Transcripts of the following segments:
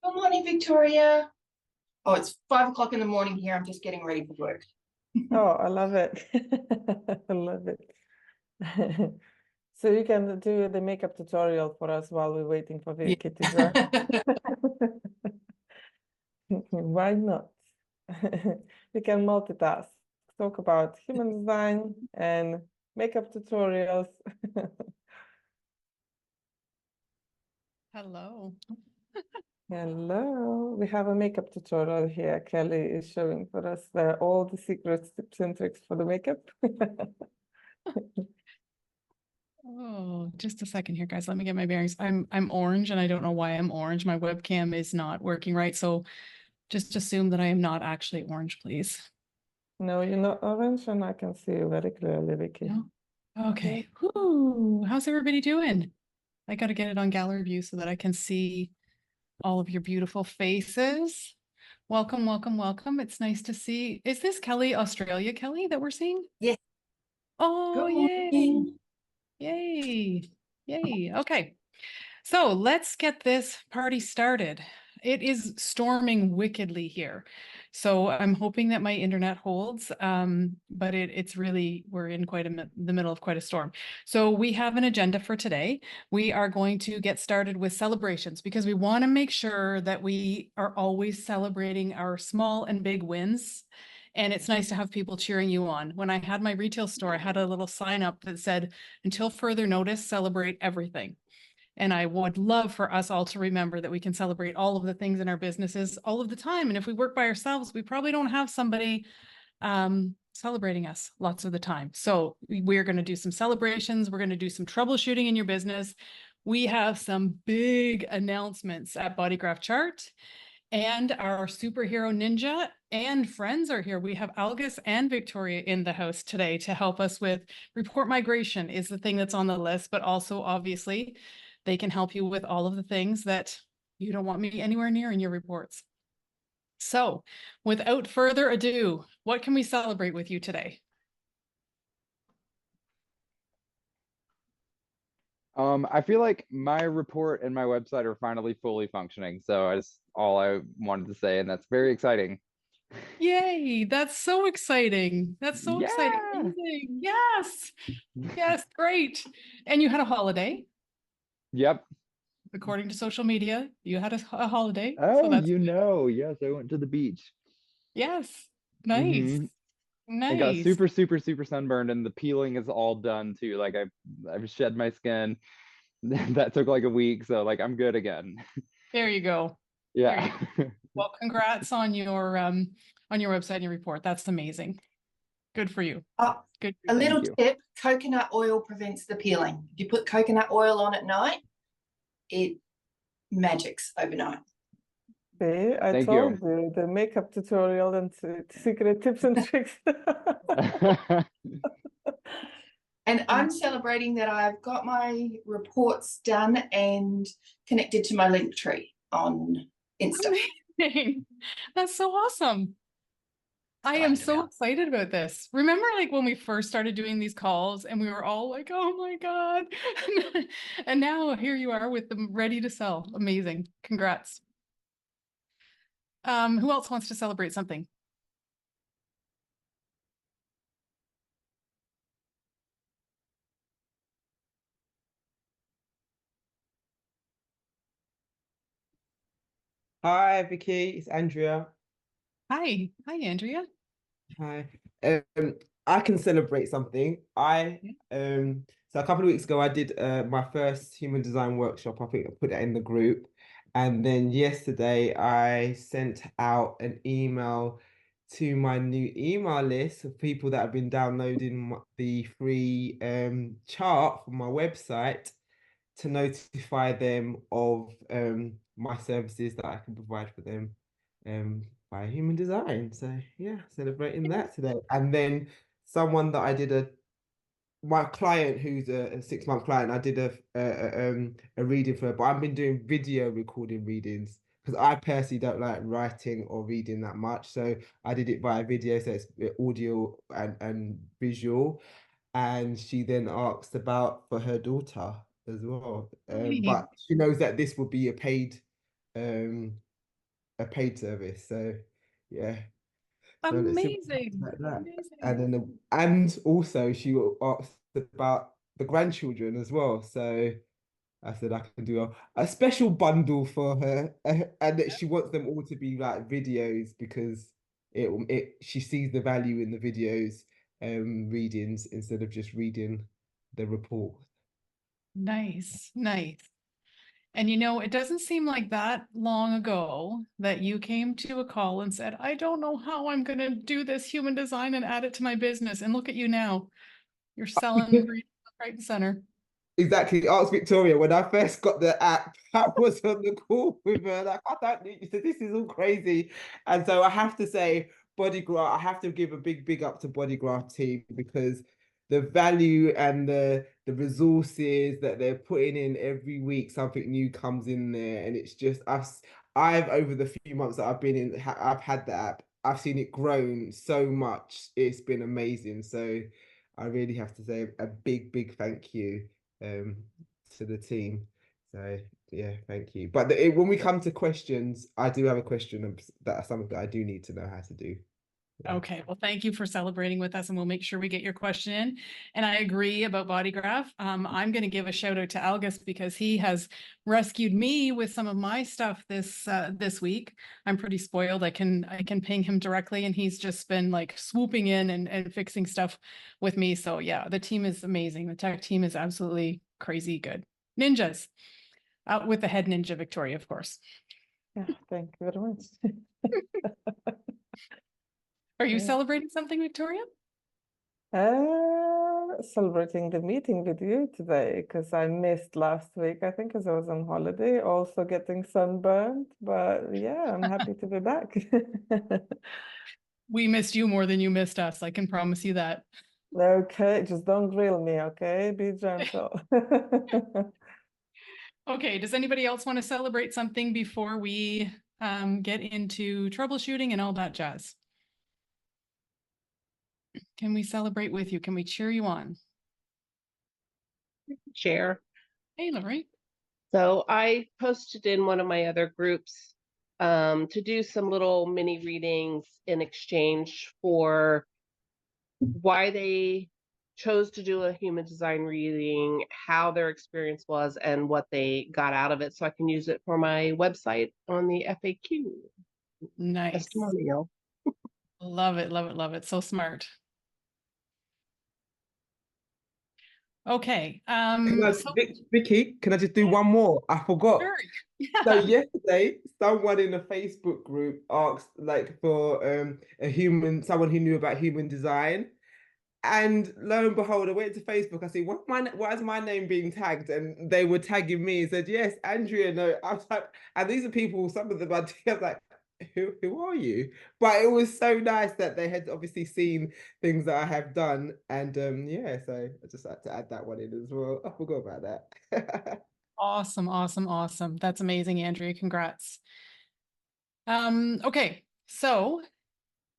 Good morning, Victoria. Oh, it's 5 o'clock in the morning here. I'm just getting ready for work. Oh, I love it. I love it. So you can do the makeup tutorial for us while we're waiting for Yeah. Vickie to join. Why not? We can multitask, talk about human design and makeup tutorials. Hello. Hello, we have a makeup tutorial here. Kelly is showing for us all the secrets, tips, and tricks for the makeup. Oh, just a second here, guys. Let me get my bearings. I'm orange and I don't know why I'm orange. My webcam is not working right. So just assume that I am not actually orange, please. No, you're not orange, and I can see you very clearly, Vickie. No? Okay. Whoo. How's everybody doing? I got to get it on gallery view so that I can see all of your beautiful faces. Welcome, welcome, welcome. It's nice to see. Is this Kelly, Australia, Kelly, that we're seeing? Yes. Oh, Good yay. morning. Yay. Yay. Okay. So let's get this party started. It is storming wickedly here. So I'm hoping that my internet holds, but it's really, we're in the middle of quite a storm. So we have an agenda for today. We are going to get started with celebrations because we want to make sure that we are always celebrating our small and big wins. And it's nice to have people cheering you on. When I had my retail store, I had a little sign up that said, until further notice, celebrate everything. And I would love for us all to remember that we can celebrate all of the things in our businesses all of the time. And if we work by ourselves, we probably don't have somebody celebrating us lots of the time. So we're going to do some celebrations. We're going to do some troubleshooting in your business. We have some big announcements at Bodygraph Chart. And our superhero ninja and friends are here. We have Algus and Viktorija in the house today to help us with report migration is the thing that's on the list, but also obviously they can help you with all of the things that you don't want me anywhere near in your reports. So without further ado, what can we celebrate with you today? I feel like my report and my website are finally fully functioning. So that's all I wanted to say, and that's very exciting. Yay, that's so exciting. That's so exciting. Yeah. Amazing. Yes. Yes, great. And you had a holiday. Yep. According to social media, you had a holiday. Oh, So that's yes, I went to the beach. yes. Nice. hmm I got Nice. super, super, super sunburned, and the peeling is all done too. Like I've shed my skin. That took like a week, so like I'm good again. There you go. There you Yeah. go. Well, congrats on your website and your report. That's amazing. Good for you. Oh, Good. a little Thank you. tip, coconut oil prevents the peeling. If you put coconut oil on at night, it magics overnight. See, I Thank told you. you the makeup tutorial and secret tips and tricks. And I'm celebrating that I've got my reports done and connected to my link tree on Insta. Amazing. That's so awesome. I am so excited about this. Remember, like when we first started doing these calls and we were all like, oh my God. And now here you are with them ready to sell. Amazing. Congrats. Who else wants to celebrate something? Hi, Vicky. It's Andrea. Hi. Hi, Andrea. Hi. I can celebrate something. So a couple of weeks ago, I did my first human design workshop. I think I put it in the group, and then yesterday I sent out an email to my new email list of people that have been downloading the free chart from my website to notify them of my services that I can provide for them by human design. So yeah, celebrating that today. And then someone that I did my client who's a 6-month client, I did a reading for her, but I've been doing video recording readings because I personally don't like writing or reading that much. So I did it via video, so it's audio and visual. And she then asked about for her daughter as well. Hey. But she knows that this will be a paid a paid service. So yeah. So let's see what happens Amazing. like that. Amazing. And then and also she asked about the grandchildren as well. So I said I can do a special bundle for her, and that she wants them all to be like videos because it she sees the value in the videos readings instead of just reading the report. Nice, nice. And you know, it doesn't seem like that long ago that you came to a call and said, I don't know how I'm going to do this human design and add it to my business. And look at you now. You're selling right and center. Exactly. Ask Victoria when I first got the app. I was on the call with her. Like, I don't need you. This is all crazy. And so I have to say, Bodygraph, I have to give a big up to Bodygraph team because the value and the resources that they're putting in every week, something new comes in there. And it's just I've over the few months that I've been in, I've had the app. I've seen it grown so much. It's been amazing. So I really have to say a big thank you to the team. So yeah, thank you. But when we come to questions, I do have a question that something that I do need to know how to do. Yeah. Okay, well, thank you for celebrating with us, and we'll make sure we get your question in. And I agree about Bodygraph. I'm going to give a shout out to Algus because he has rescued me with some of my stuff this week. I'm pretty spoiled. I can ping him directly, and he's just been like swooping in and fixing stuff with me. So yeah, the team is amazing. The tech team is absolutely crazy good. Ninjas, with the head ninja Victoria, of course. Yeah, thank you very much. Are you Yeah. celebrating something, Victoria? Celebrating the meeting with you today because I missed last week, I think, because I was on holiday, also getting sunburned. But yeah, I'm happy to be back. We missed you more than you missed us. I can promise you that. Okay, just don't grill me, okay? Be gentle. Okay, does anybody else want to celebrate something before we get into troubleshooting and all that jazz? Can we celebrate with you? Can we cheer you on? Share. Hey, Lori. So I posted in one of my other groups to do some little mini readings in exchange for why they chose to do a human design reading, how their experience was, and what they got out of it, so I can use it for my website on the FAQ. Nice. Testimonial. Love it, love it, love it. So smart. Okay. Vicky, can I just do one more? I forgot. Sure. So Yeah. yesterday, someone in a Facebook group asked like for someone who knew about human design. And lo and behold, I went to Facebook. I see why is my name being tagged? And they were tagging me and said, yes, Andrea. No, I was like, and these are people, some of them I was like, who are you? But it was so nice that they had obviously seen things that I have done. And yeah, so I just had to add that one in as well. I forgot about that. Awesome, awesome, awesome. That's amazing, Andrea. Congrats. Okay, so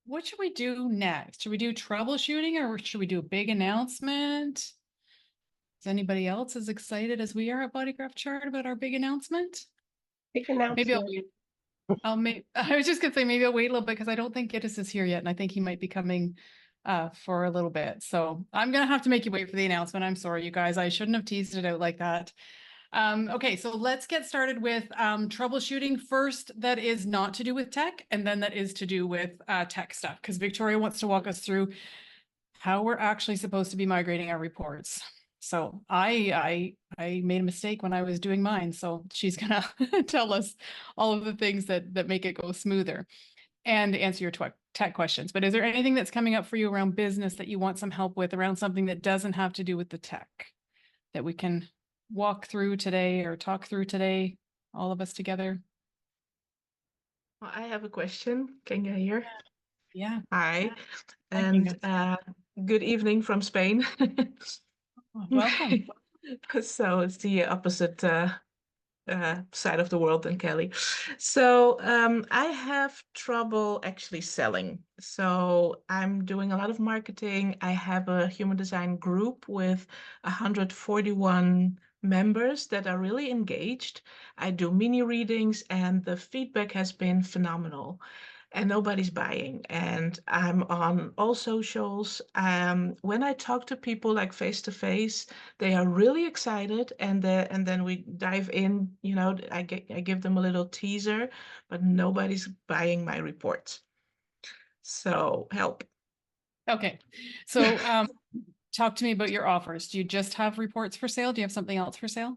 what should we do next? Should we do troubleshooting or should we do a big announcement? Is anybody else as excited as we are at Bodygraph Chart about our big announcement? Big Maybe announcement. I was just gonna say maybe I'll wait a little bit because I don't think Gittes is here yet, and I think he might be coming for a little bit. So I'm gonna have to make you wait for the announcement. I'm sorry, you guys. I shouldn't have teased it out like that. Okay, so let's get started with troubleshooting first. That is not to do with tech, and then that is to do with tech stuff, because Victoria wants to walk us through how we're actually supposed to be migrating our reports. So I made a mistake when I was doing mine, so she's gonna tell us all of the things that make it go smoother and answer your tech questions. But is there anything that's coming up for you around business that you want some help with, around something that doesn't have to do with the tech, that we can walk through today or talk through today, all of us together? Well, I have a question. Can you hear? Yeah. Hi, Thank you, and guys. good evening from Spain. Welcome. So it's the opposite side of the world than Kelly. So I have trouble actually selling. So I'm doing a lot of marketing. I have a human design group with 141 members that are really engaged. I do mini readings and the feedback has been phenomenal. And nobody's buying. And I'm on all socials. When I talk to people like face to face, they are really excited, and then we dive in. You know, I give them a little teaser, but nobody's buying my reports. So help. Okay. So talk to me about your offers. Do you just have reports for sale? Do you have something else for sale?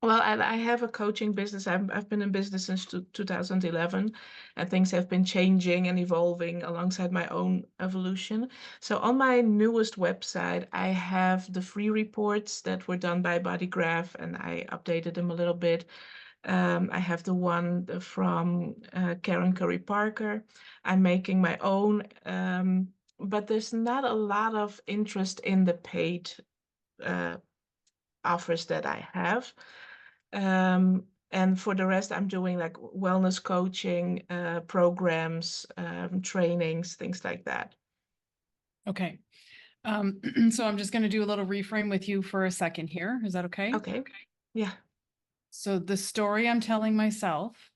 Well, I have a coaching business. I've been in business since 2011, and things have been changing and evolving alongside my own evolution. So on my newest website, I have the free reports that were done by Bodygraph, and I updated them a little bit. I have the one from Karen Curry Parker. I'm making my own, but there's not a lot of interest in the paid offers that I have. And for the rest, I'm doing like wellness coaching, programs, trainings, things like that. Okay. So I'm just going to do a little reframe with you for a second here. Is that okay? Okay. Yeah. So the story I'm telling myself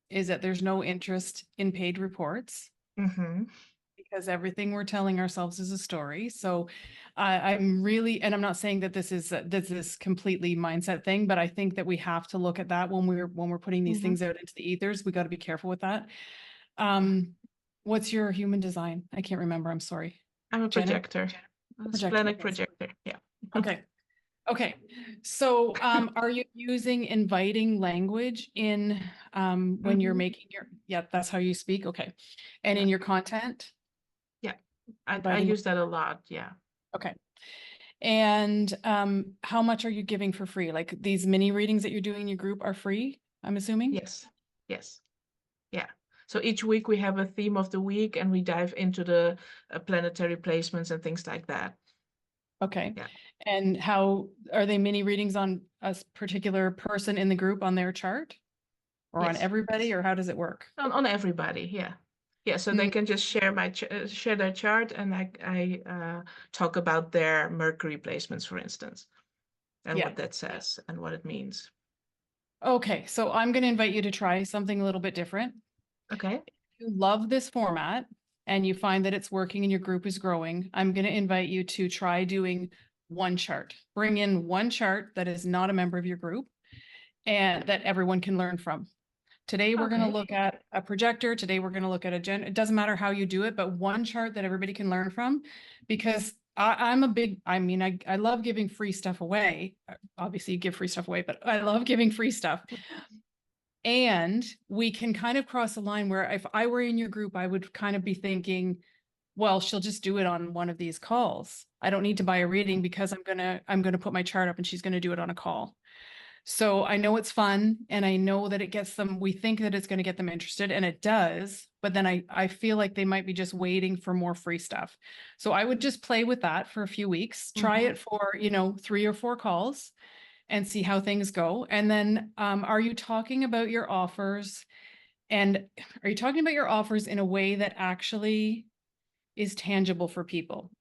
is that there's no interest in paid reports Mm-hmm. because everything we're telling ourselves is a story. So I'm really, and I'm not saying that this is completely mindset thing, but I think that we have to look at that when we're putting these things out into the ethers. We got to be careful with that. What's your human design? I can't remember. I'm sorry. I'm a projector. Splenic projector. Yeah. Okay. Okay. So are you using inviting language in when you're making your, yeah, that's how you speak. Okay. And in your content? Yeah. I use that a lot. Yeah. Okay. And how much are you giving for free? Like these mini readings that you're doing in your group are free, I'm assuming? Yes. Yes. Yeah. So each week we have a theme of the week and we dive into the planetary placements and things like that. Okay. Yeah. And how are they mini readings on a particular person in the group on their chart? Or on Yes. everybody, or how does it work? On everybody, yeah. Yeah, so they can just share share their chart, and I talk about their Mercury placements, for instance, and what that says and what it means. Okay, so I'm going to invite you to try something a little bit different. Okay. If you love this format and you find that it's working and your group is growing, I'm going to invite you to try doing one chart. Bring in one chart that is not a member of your group and that everyone can learn from. Today, we're going to look at a projector. Today, we're going to look at it doesn't matter how you do it, but one chart that everybody can learn from, because I'm a big, I mean, I love giving free stuff away. Obviously, you give free stuff away, but I love giving free stuff. And we can kind of cross a line where if I were in your group, I would kind of be thinking, well, she'll just do it on one of these calls. I don't need to buy a reading because I'm going to put my chart up and she's going to do it on a call. So I know it's fun and I know that it gets them, we think that it's going to get them interested and it does, but then I feel like they might be just waiting for more free stuff. So I would just play with that for a few weeks, try it for, 3 or 4 calls and see how things go. And then are you talking about your offers in a way that actually is tangible for people?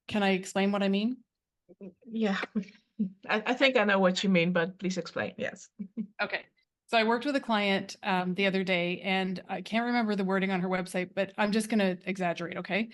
Can I explain what I mean? Yeah. I think I know what you mean, but please explain. Yes. Okay. So I worked with a client the other day and I can't remember the wording on her website, but I'm just going to exaggerate. Okay.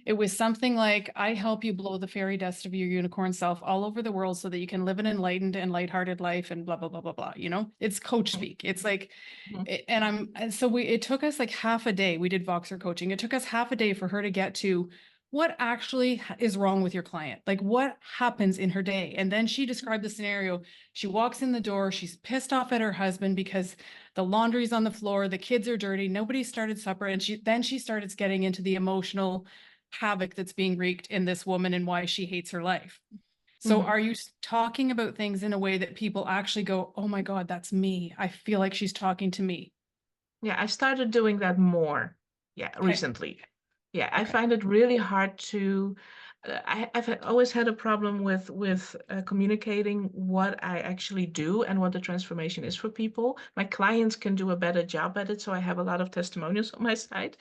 It was something like, I help you blow the fairy dust of your unicorn self all over the world so that you can live an enlightened and lighthearted life and blah, blah, blah, blah, blah. It's coach speak. It's like, it took us like half a day. We did Voxer coaching. It took us half a day for her to get to what actually is wrong with your client? Like what happens in her day? And then she described the scenario. She walks in the door. She's pissed off at her husband because the laundry's on the floor. The kids are dirty. Nobody started supper. And she started getting into the emotional havoc that's being wreaked in this woman and why she hates her life. So are you talking about things in a way that people actually go, oh my God, that's me. I feel like she's talking to me. Yeah, I started doing that more. Yeah, recently. Yeah, I find it really hard to. I've always had a problem with communicating what I actually do and what the transformation is for people. My clients can do a better job at it, so I have a lot of testimonials on my site.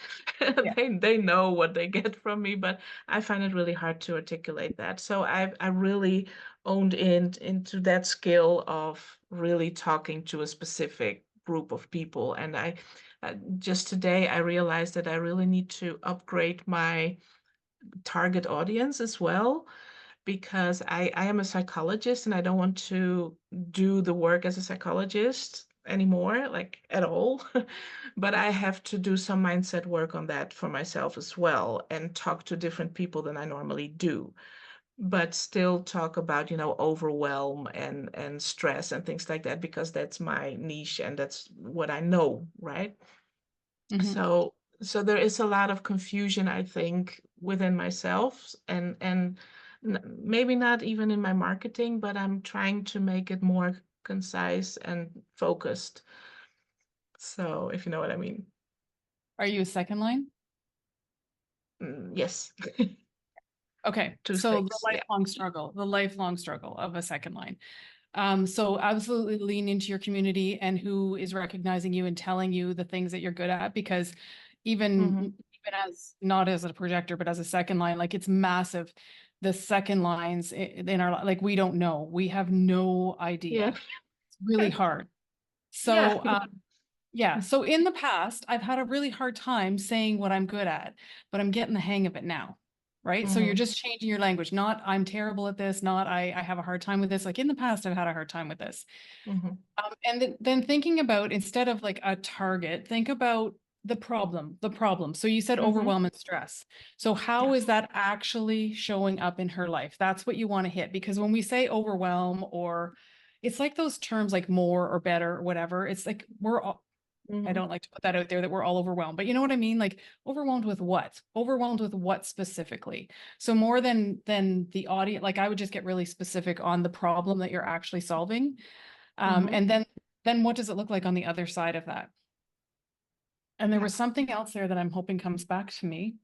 They know what they get from me, but I find it really hard to articulate that. So I really honed into that skill of really talking to a specific group of people. And I just today I realized that I really need to upgrade my target audience as well, because I am a psychologist and I don't want to do the work as a psychologist anymore, like at all. But I have to do some mindset work on that for myself as well, and talk to different people than I normally do, but still talk about, overwhelm and stress and things like that, because that's my niche and that's what I know, right? Mhm. So there is a lot of confusion, I think, within myself, and maybe not even in my marketing, but I'm trying to make it more concise and focused. So if you know what I mean. Are you a second line? Yes. Okay, Two so things, the yeah. lifelong struggle of a second line. So absolutely lean into your community and who is recognizing you and telling you the things that you're good at, because even as not as a projector, but as a second line, like it's massive. The second lines in our, like, we don't know, we have no idea. Yeah. It's really hard. So, yeah. So in the past, I've had a really hard time saying what I'm good at, but I'm getting the hang of it now. Right. So you're just changing your language, not I'm terrible at this, not I have a hard time with this. Like in the past, I've had a hard time with this. And then thinking about, instead of like a target, think about the problem. So you said overwhelm and stress. So how is that actually showing up in her life? That's what you want to hit, because when we say overwhelm, or it's like those terms like more or better or whatever, it's like we're all, I don't like to put that out there that we're all overwhelmed, but you know what I mean? Like overwhelmed with what? Overwhelmed with what specifically? So more than the audience, like I would just get really specific on the problem that you're actually solving. And then what does it look like on the other side of that? And there was something else there that I'm hoping comes back to me.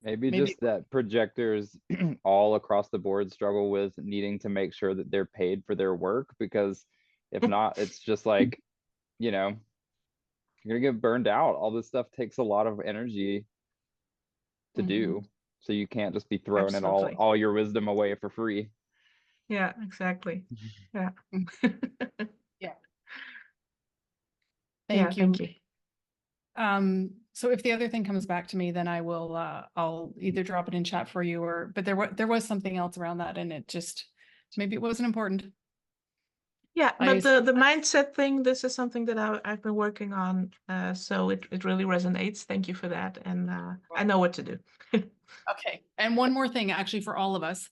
Maybe Maybe- just that projectors all across the board struggle with needing to make sure that they're paid for their work, because if not, it's just like, you're gonna get burned out. All this stuff takes a lot of energy to do. So you can't just be throwing it Absolutely. all your wisdom away for free. Yeah, exactly. Yeah. Yeah. Yeah, Thank you. thank you. So if the other thing comes back to me, then I will, I'll either drop it in chat for you, but there was something else around that, and it just, maybe it wasn't important. Yeah, I- but the mindset thing, this is something that I've been working on, so it really resonates. Thank you for that, and I know what to do. Okay, and one more thing, actually, for all of us.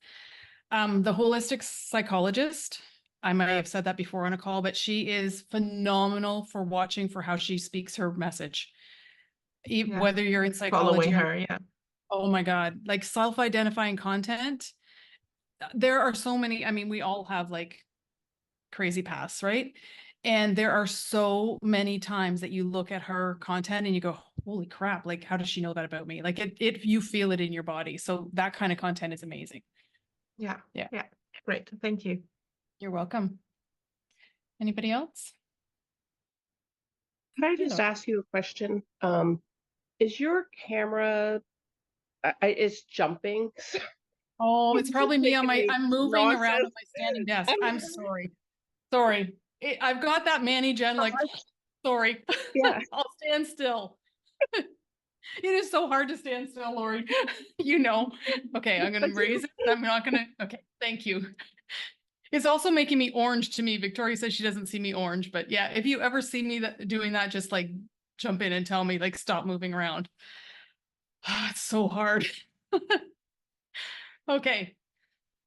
The holistic psychologist, I might have said that before on a call, but she is phenomenal for watching for how she speaks her message. Yeah. Whether you're in Following psychology or, her, yeah. oh my God, like self-identifying content. There are so many, I mean, we all have like crazy pasts, right? And there are so many times that you look at her content and you go, holy crap, like how does she know that about me? Like you feel it in your body. So that kind of content is amazing. Yeah. Yeah. Yeah. Great. Thank you. You're welcome. Anybody else? Can I just ask you a question? Is your camera is jumping? Oh, it's probably me on my, I'm moving Nauseous. around on my standing desk. I'm sorry. Sorry. I've got that Manny Jen, like, sorry. Yeah. I'll stand still. It is so hard to stand still, Lori. You know. Okay, I'm gonna raise it. I'm not gonna, okay, thank you. It's also making me orange to me. Victoria says she doesn't see me orange, but yeah, if you ever see me doing that, just like jump in and tell me, like, stop moving around. It's so hard. Okay,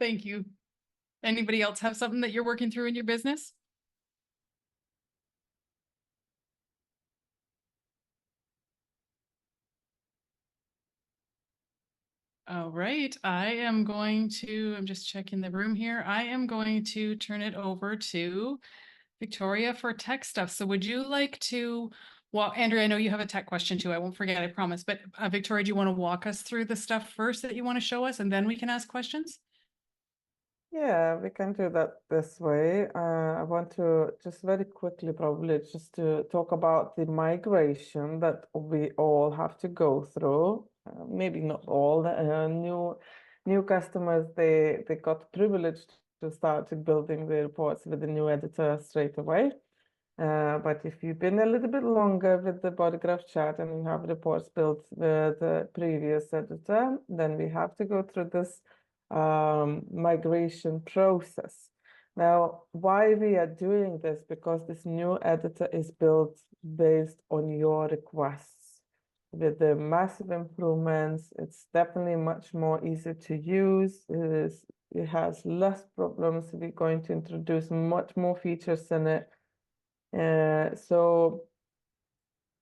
thank you. Anybody else have something that you're working through in your business? All right, I'm just checking the room here. I am going to turn it over to Victoria for tech stuff. So would you like to, well, Andrea, I know you have a tech question too. I won't forget, I promise. But Victoria, do you want to walk us through the stuff first that you want to show us, and then we can ask questions? Yeah, we can do that this way. I want to just very quickly, probably just to talk about the migration that we all have to go through maybe not all the new customers, they got privileged to start building the reports with the new editor straight away. But if you've been a little bit longer with the Bodygraph Chart and you have reports built with the previous editor, then we have to go through this migration process. Now, why we are doing this? Because this new editor is built based on your requests. With the massive improvements, it's definitely much more easy to use. It has less problems. We're going to introduce much more features in it. So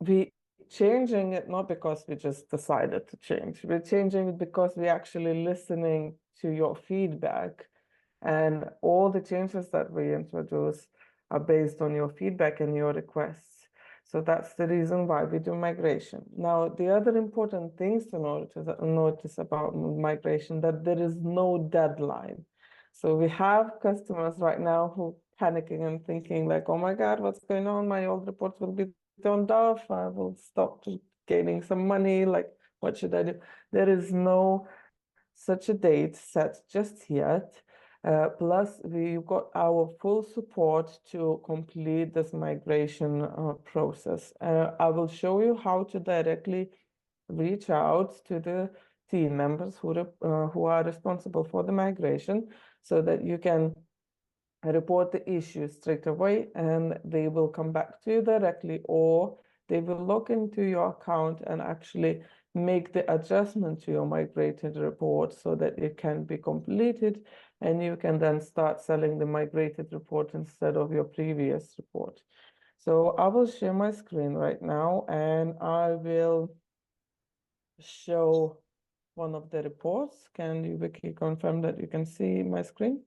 we changing it not because we just decided to change. We're changing it because we're actually listening to your feedback, and all the changes that we introduce are based on your feedback and your requests. So that's the reason why we do migration. Now, the other important things to notice about migration, that there is no deadline. So we have customers right now who panicking and thinking like, oh my God, what's going on? My old reports will be turned off. I will stop gaining some money. Like, what should I do? There is no such a date set just yet. Plus, we've got our full support to complete this migration process. I will show you how to directly reach out to the team members who are responsible for the migration, so that you can report the issue straight away and they will come back to you directly, or they will log into your account and actually make the adjustment to your migrated report so that it can be completed, and you can then start selling the migrated report instead of your previous report. So I will share my screen right now and I will show one of the reports. Can you, Vickie, confirm that you can see my screen?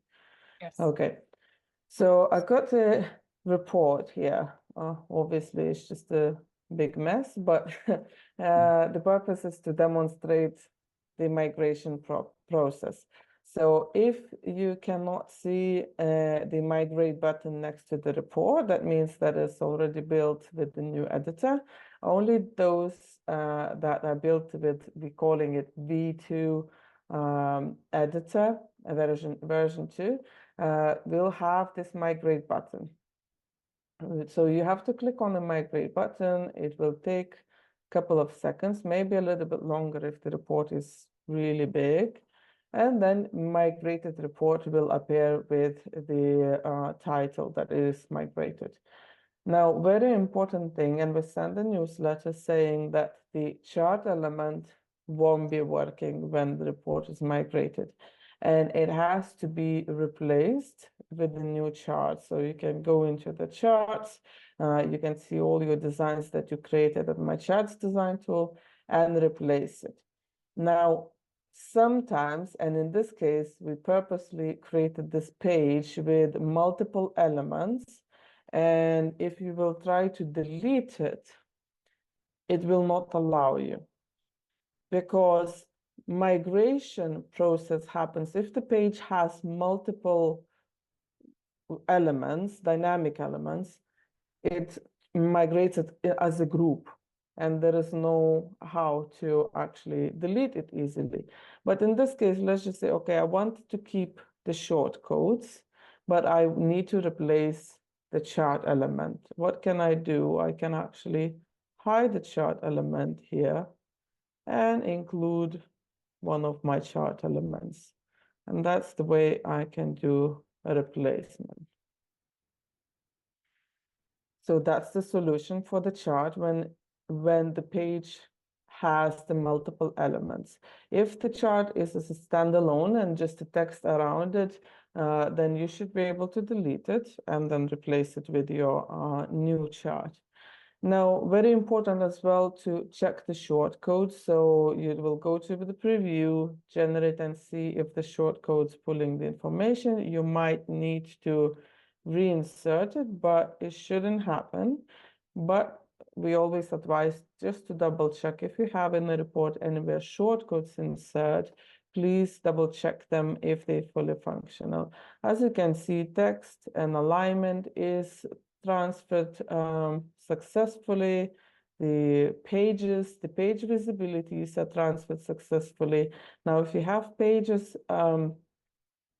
Yes. Okay. So I got a report here. Obviously, it's just a big mess, but the purpose is to demonstrate the migration process. So if you cannot see the migrate button next to the report, that means that it's already built with the new editor. Only those that are built with, we're calling it V2 editor, version 2, will have this migrate button. So you have to click on the migrate button. It will take a couple of seconds, maybe a little bit longer if the report is really big. And then migrated report will appear with the title that is migrated. Now, very important thing, and we send a newsletter saying that the chart element won't be working when the report is migrated, and it has to be replaced with the new chart. So you can go into the charts, you can see all your designs that you created at my charts design tool and replace it. Now, sometimes, and in this case, we purposely created this page with multiple elements, and if you will try to delete it, it will not allow you, because migration process happens if the page has multiple elements, dynamic elements, it migrates it as a group, and there is no how to actually delete it easily. But in this case, let's just say, okay, I want to keep the short codes, but I need to replace the chart element. What can I do? I can actually hide the chart element here and include one of my chart elements. And that's the way I can do a replacement. So that's the solution for the chart when the page has the multiple elements. If the chart is a standalone and just a text around it, then you should be able to delete it and then replace it with your new chart. Now, very important as well to check the shortcode. So you will go to the preview, generate, and see if the shortcode's pulling the information. You might need to reinsert it, but it shouldn't happen. But we always advise just to double check if you have in the report anywhere shortcodes insert, please double check them if they're fully functional. As you can see, text and alignment is transferred successfully. the pages, the page visibilities are transferred successfully. Now, if you have pages,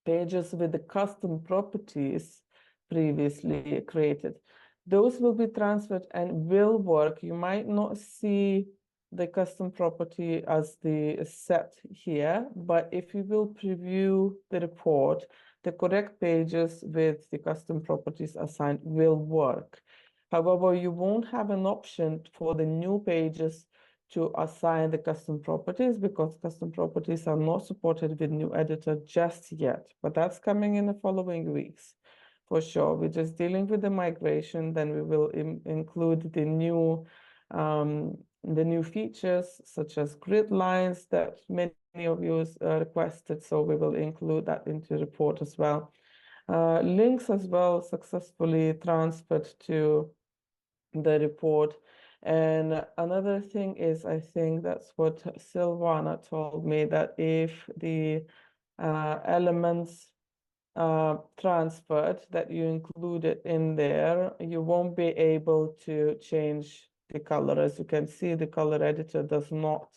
pages with the custom properties previously created, those will be transferred and will work. You might not see the custom property as the set here, but if you will preview the report, the correct pages with the custom properties assigned will work. However, you won't have an option for the new pages to assign the custom properties because custom properties are not supported with new editor just yet, but that's coming in the following weeks for sure. We're just dealing with the migration, then we will include the new features such as grid lines that many of you requested, so we will include that into the report as well. Links as well successfully transferred to the report. And another thing is, I think that's what Silvana told me, that if the elements transferred that you included in there, you won't be able to change the color. As you can see, the color editor does not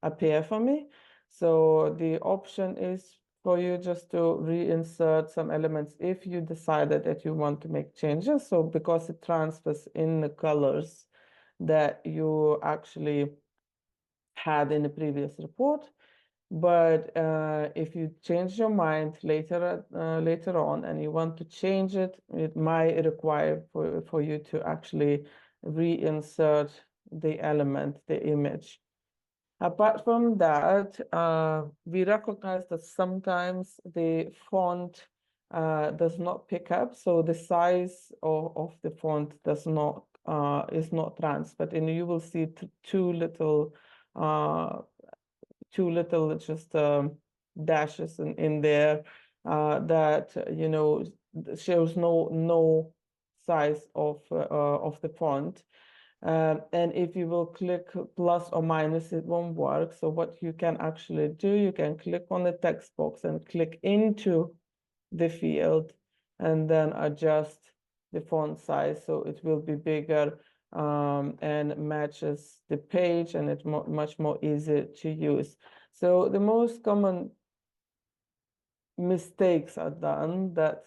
appear for me. So the option is for you just to reinsert some elements if you decided that you want to make changes. So because it transfers in the colors that you actually had in the previous report. But if you change your mind later on and you want to change it, it might require for you to actually reinsert the element, the image. Apart from that, we recognize that sometimes the font does not pick up, so the size of the font does not is not transferred, and you will see two little just dashes in there that shows no size of the font. And if you will click plus or minus, it won't work. So what you can actually do, you can click on the text box and click into the field and then adjust the font size so it will be bigger and matches the page, and it's much more easy to use. So the most common mistakes are done that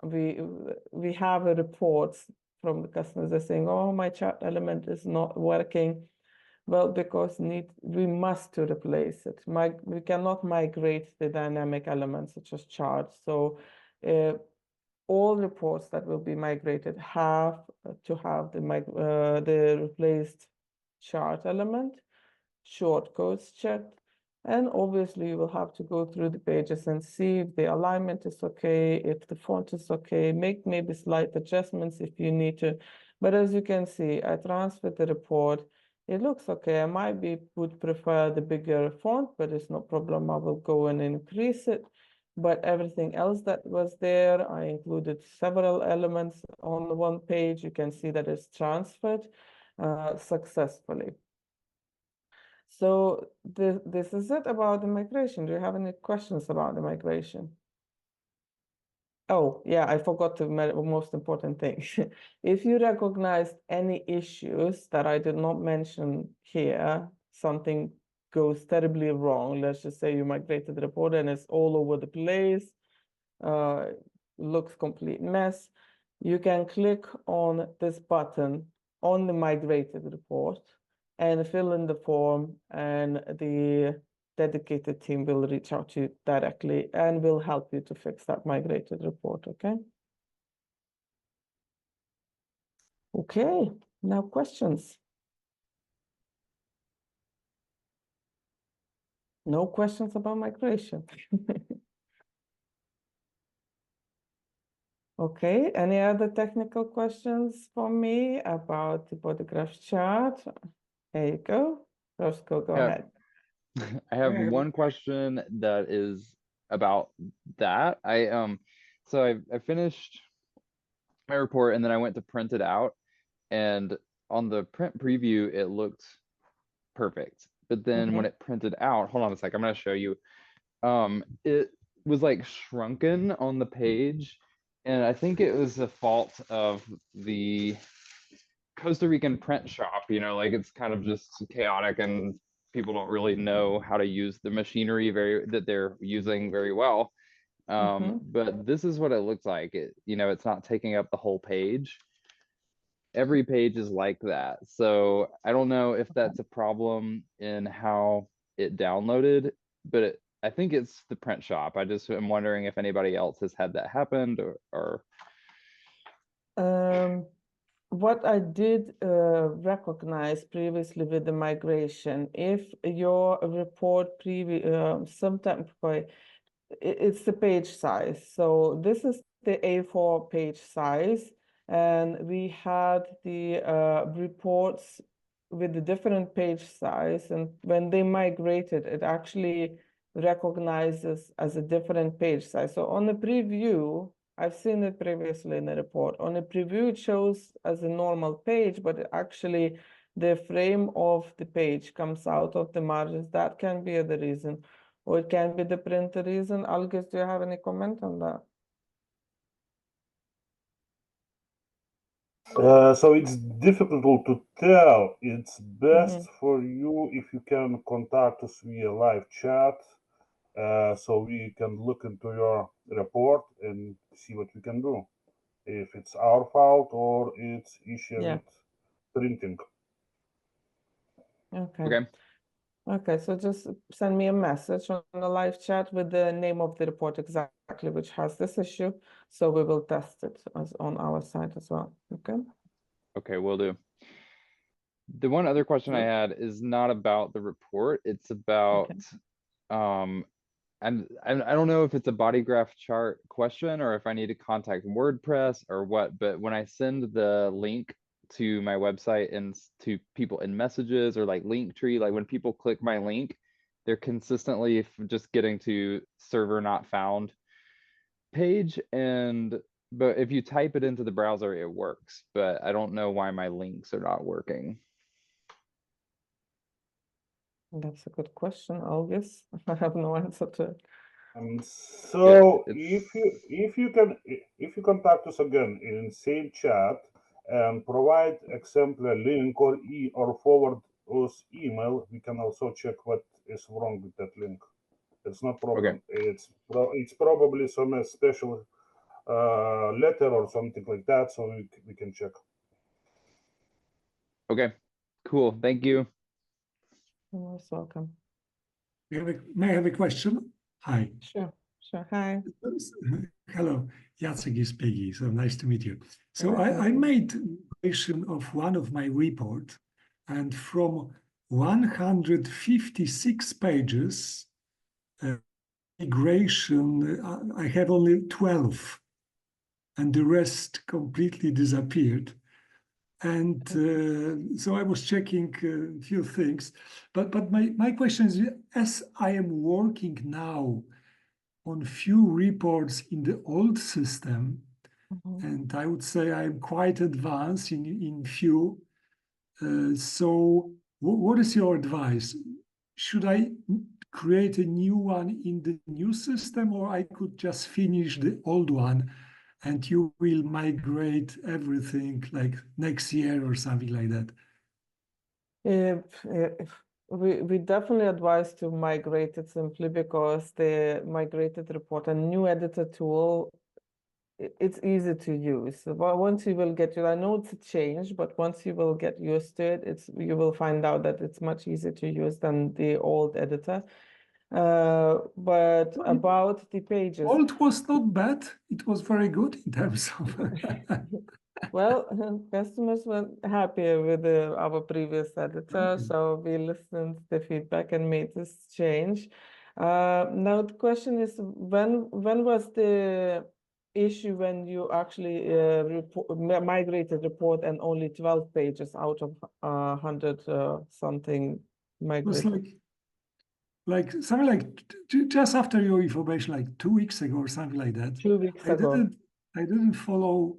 we have reports from the customers. They're saying, oh, my chart element is not working. Well, because we must to replace it. We cannot migrate the dynamic elements such as charts. So all reports that will be migrated have to have the replaced chart element, shortcodes checked, and obviously you will have to go through the pages and see if the alignment is okay, if the font is okay, make maybe slight adjustments if you need to. But as you can see, I transferred the report. It looks okay. I would prefer the bigger font, but it's no problem. I will go and increase it. But everything else that was there, I included several elements on one page. You can see that it's transferred successfully. So this is it about the migration. Do you have any questions about the migration? Oh, yeah, I forgot the most important thing. If you recognized any issues that I did not mention here, something goes terribly wrong. Let's just say you migrated the report and it's all over the place, looks complete mess. You can click on this button on the migrated report and fill in the form, and the dedicated team will reach out to you directly and will help you to fix that migrated report, okay? Okay, now questions. No questions about migration. Okay, any other technical questions for me about the Bodygraph chart? There you go. Roscoe, go Yeah. ahead. I have one question that is about that. So I finished my report and then I went to print it out, and on the print preview it looked perfect. But then when it printed out, hold on a sec, I'm gonna show you. It was like shrunken on the page, and I think it was the fault of the Costa Rican print shop, you know, like it's kind of just chaotic and people don't really know how to use the machinery that they're using very well. But this is what it looks like. You know, it's not taking up the whole page. Every page is like that. So I don't know if that's a problem in how it downloaded, but I think it's the print shop. I just am wondering if anybody else has had that happened or what I did recognize previously with the migration, if your report sometimes it's the page size. So this is the A4 page size, and we had the reports with the different page size, and when they migrated, it actually recognizes as a different page size. So on the preview, I've seen it previously in the report. On the preview, it shows as a normal page, but actually the frame of the page comes out of the margins. That can be the reason, or it can be the printer reason. Algis, do you have any comment on that? So it's difficult to tell. It's best for you if you can contact us via live chat, so we can look into your report and see what we can do. If it's our fault or it's issue with printing. Okay. Okay, so just send me a message on the live chat with the name of the report exactly which has this issue, so we will test it on our side as well. Okay. Okay, will do. The one other question I had is not about the report. It's about and I don't know if it's a Bodygraph Chart question or if I need to contact WordPress or what, but when I send the link to my website and to people in messages or like Linktree, like when people click my link, they're consistently just getting to server not found page. But if you type it into the browser, it works, but I don't know why my links are not working. That's a good question, August. I have no answer to it. So if you contact us again in same chat and provide exemplar link or forward us email, we can also check what is wrong with that link. It's no problem. It's probably some special letter or something like that, so we can check. Okay, cool. Thank you. You're most welcome. May I have a question? Hi. Sure. Hi. Hello, Jacek is Peggy. So nice to meet you. So I made version of one of my report, and from 156 pages migration, I have only 12, and the rest completely disappeared. And so I was checking a few things, but my question is, as I am working now on few reports in the old system, and I would say I'm quite advanced in few. So what is your advice? Should I create a new one in the new system, or I could just finish the old one and you will migrate everything like next year or something like that? We definitely advise to migrate it simply because the migrated report, a new editor tool, it's easy to use. But once you will get I know it's a change, but once you will get used to it, you will find out that it's much easier to use than the old editor. But about the pages. Old was not bad. It was very good in terms of. Well, customers were happy with our previous editor, so we listened to the feedback and made this change. Now the question is, when was the issue when you actually migrated report and only 12 pages out of 100 something migrated? It was like something like just after your information, like 2 weeks ago or something like that. 2 weeks ago. I didn't follow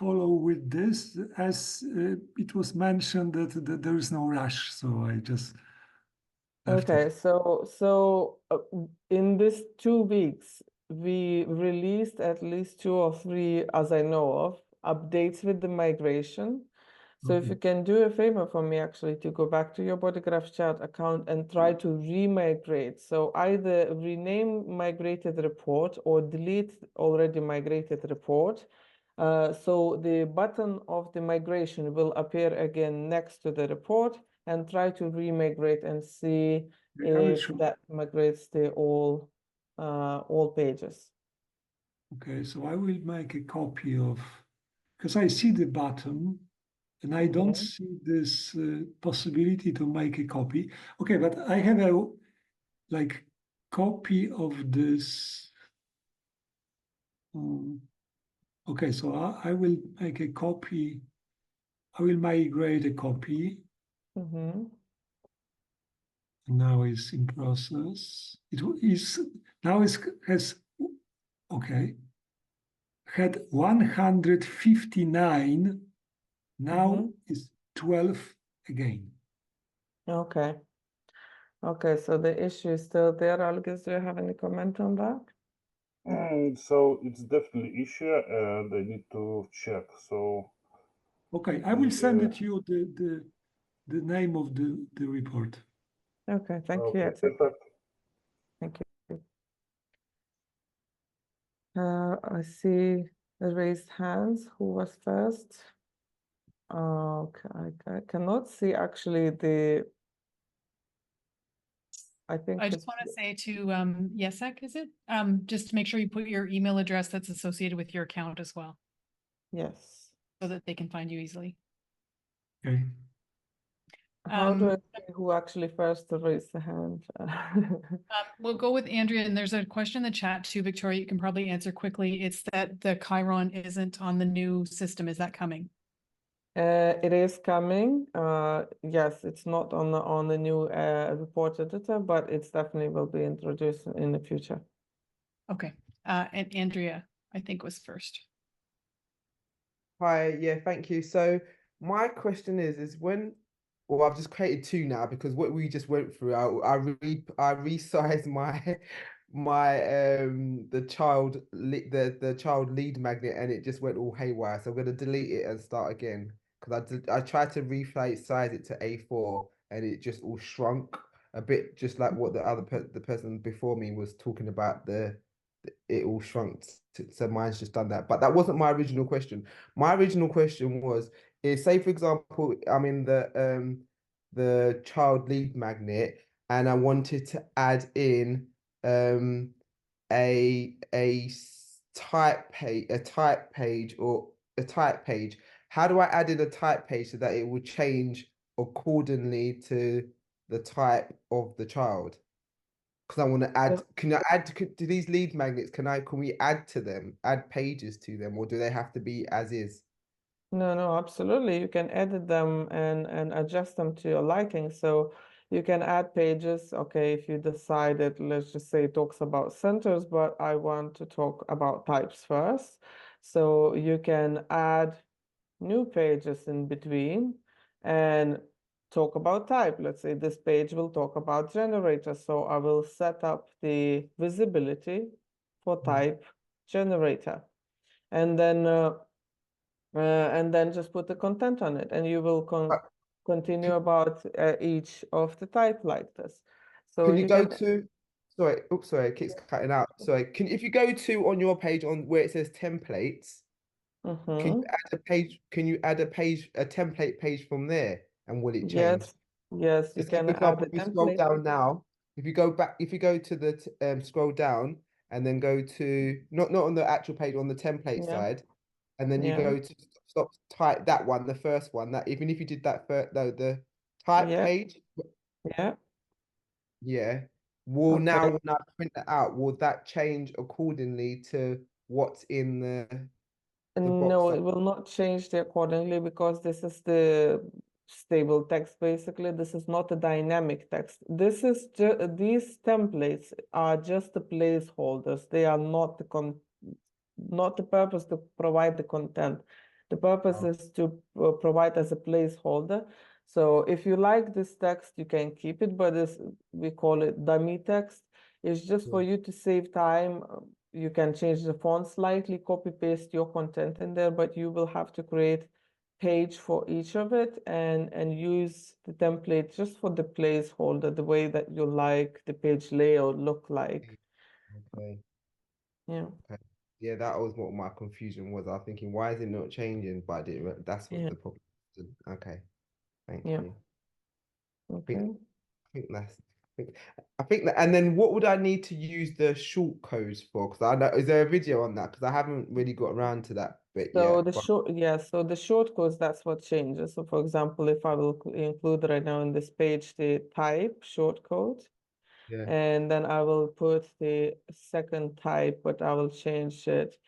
with this, as it was mentioned that there is no rush, so I just okay. So in this 2 weeks, we released at least 2 or 3, as I know of, updates with the migration. So if you can do a favor for me, actually, to go back to your Bodygraph Chart account and try to remigrate. So either rename migrated report or delete already migrated report. So the button of the migration will appear again next to the report, and try to remigrate and see if that migrates the all pages. Okay, so I will make a copy of, because I see the button and I don't see this possibility to make a copy. Okay, but I have a like copy of this. Okay, so I will make a copy. I will migrate a copy. Now it's in process. It is now has okay. Had 159. Now is 12 again. Okay. Okay, so the issue is still there. Algis, do you have any comment on that? So it's definitely issue, and I need to check. So okay, I will send it to you the name of the report. Okay, thank okay, you. perfect. Thank you. I see raised hands. Who was first? Okay, I cannot see actually the. I think I just want to say to Yesek, is it? Just to make sure you put your email address that's associated with your account as well, yes. so that they can find you easily. Okay. How do I see who actually first raised the hand? We'll go with Andrea, and there's a question in the chat too, Victoria, you can probably answer quickly. It's that the Chiron isn't on the new system. Is that coming? It is coming. Yes, it's not on the new report editor, but it's definitely will be introduced in the future. Okay. And Andrea, I think, was first. Hi, yeah, thank you. So my question is when, well, I've just created two now because what we just went through, I resized my the child lead magnet, and it just went all haywire. So I'm gonna delete it and start again because I tried to resize it to A4 and it just all shrunk a bit, just like what the person before me was talking about, it all shrunk. So mine's just done that, but that wasn't my original question. My original question was, say for example, I'm in the child lead magnet and I wanted to add in a type page or a type page. How do I add in a type page so that it will change accordingly to the type of the child? Because I want to add, to these lead magnets, can we add to them, add pages to them, or do they have to be as is? No, absolutely. You can edit them and adjust them to your liking. So you can add pages. Okay, if you decided, let's just say it talks about centers, but I want to talk about types first. So you can add new pages in between and talk about type. Let's say this page will talk about generator. So I will set up the visibility for type generator. And then just put the content on it, and you will continue about each of the type like this. So can you go to, sorry, oops, sorry, it keeps cutting out. Sorry, if you go to on your page on where it says templates, can you add a page? Can you add a template page from there, and will it change? Yes, you can add the template. If you scroll down now, if you go to the scroll down and then go to not on the actual page, on the template side, and then you go to type that one, the first one, that even if you did that first, the type page. Will now when I print that out, will that change accordingly to what's in the No, box? it will not change accordingly because this is the stable text. Basically, this is not a dynamic text. This is these templates are just the placeholders. They are not the purpose to provide the content. The purpose is to provide as a placeholder. So if you like this text, you can keep it, but we call it dummy text. It's just for you to save time. You can change the font slightly, copy paste your content in there, but you will have to create page for each of it and use the template just for the placeholder, the way that you like the page layout look like. Okay. Yeah. Okay. Yeah, that was what my confusion was. I was thinking, why is it not changing? But I didn't. That's what Yeah. the problem is. Okay. Thank Yeah. you. Okay. I think that's. I think that, and then what would I need to use the short codes for? Because I know, is there a video on that? Because I haven't really got around to that bit So yet. the so the short codes, that's what changes. So for example, if I will include right now in this page the type short code, Yeah. and then I will put the second type, but I will change it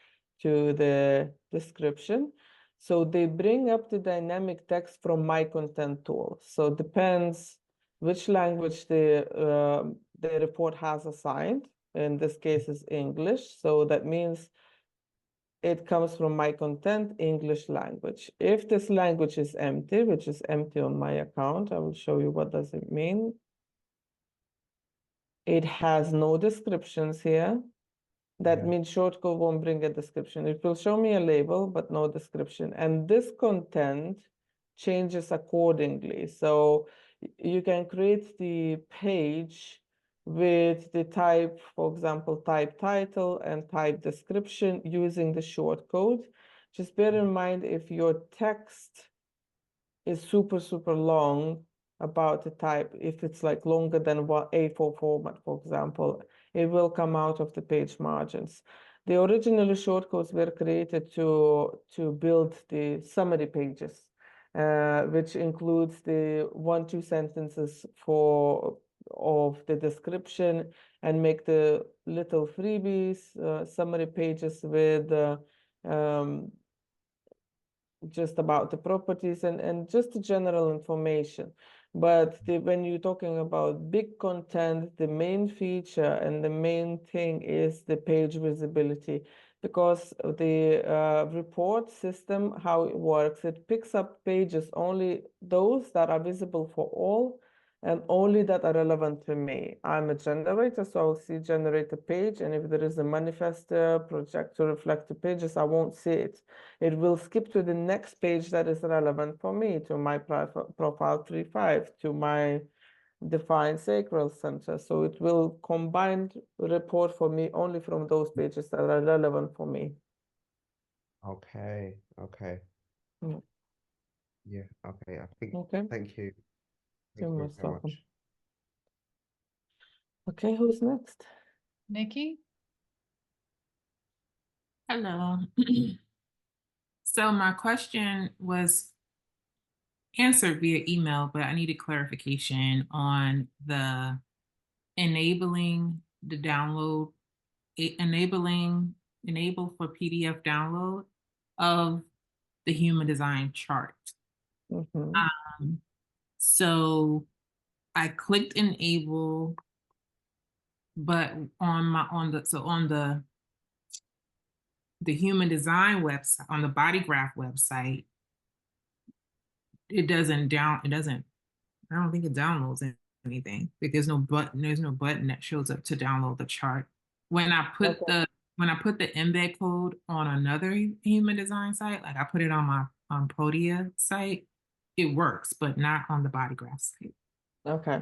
to the description. So they bring up the dynamic text from my content tool. So it depends which language the report has assigned. In this case is English. So that means it comes from my content English language. If this language is empty, which is empty on my account, I will show you what does it mean. It has no descriptions here. That Yeah. means shortcode won't bring a description. It will show me a label, but no description. And this content changes accordingly. So you can create the page with the type, for example, type title and type description using the shortcode. Just bear in mind if your text is super, super long about the type, if it's like longer than what A4 format, for example, it will come out of the page margins. The original shortcodes were created to build the summary pages, which includes the 1-2 sentences of the description and make the little freebies, summary pages with just about the properties and just the general information. But when you're talking about big content, the main feature and the main thing is the page visibility, because the report system, how it works, it picks up pages, only those that are visible for all and only that are relevant to me. I'm a generator, so I'll see generate a page, and if there is a manifestor, projector, reflector pages, I won't see it. It will skip to the next page that is relevant for me, to my profile 3.5, to my defined sacral center. So it will combine report for me only from those pages that are relevant for me. Okay. Okay. Mm. Yeah. Okay. I think. Okay. Thank you. You're Thank you most very welcome. much. Okay, who's next? Nikki? Hello. So my question was answered via email, but I needed clarification on the enabling the download, enable for PDF download of the human design chart. Mhm. So I clicked enable, but on the human design website, on the Bodygraph website, I don't think it downloads anything. Like there's no button that shows up to download the chart. When I put Okay. the embed code on another human design site, like I put it on my Podia site, it works, but not on the Bodygraph site. Okay,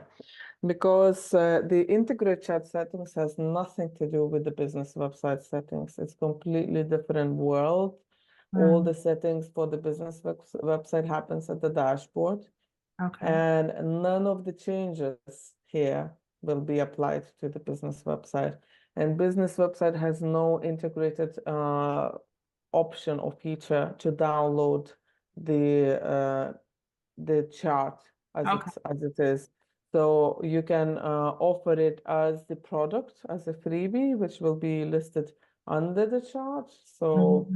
because the integrate chat settings has nothing to do with the business website settings. It's completely different world. All the settings for the business website happens at the dashboard, Okay. and none of the changes here will be applied to the business website. And business website has no integrated option or feature to download the chart as it is. So you can offer it as the product, as a freebie, which will be listed under the chart. So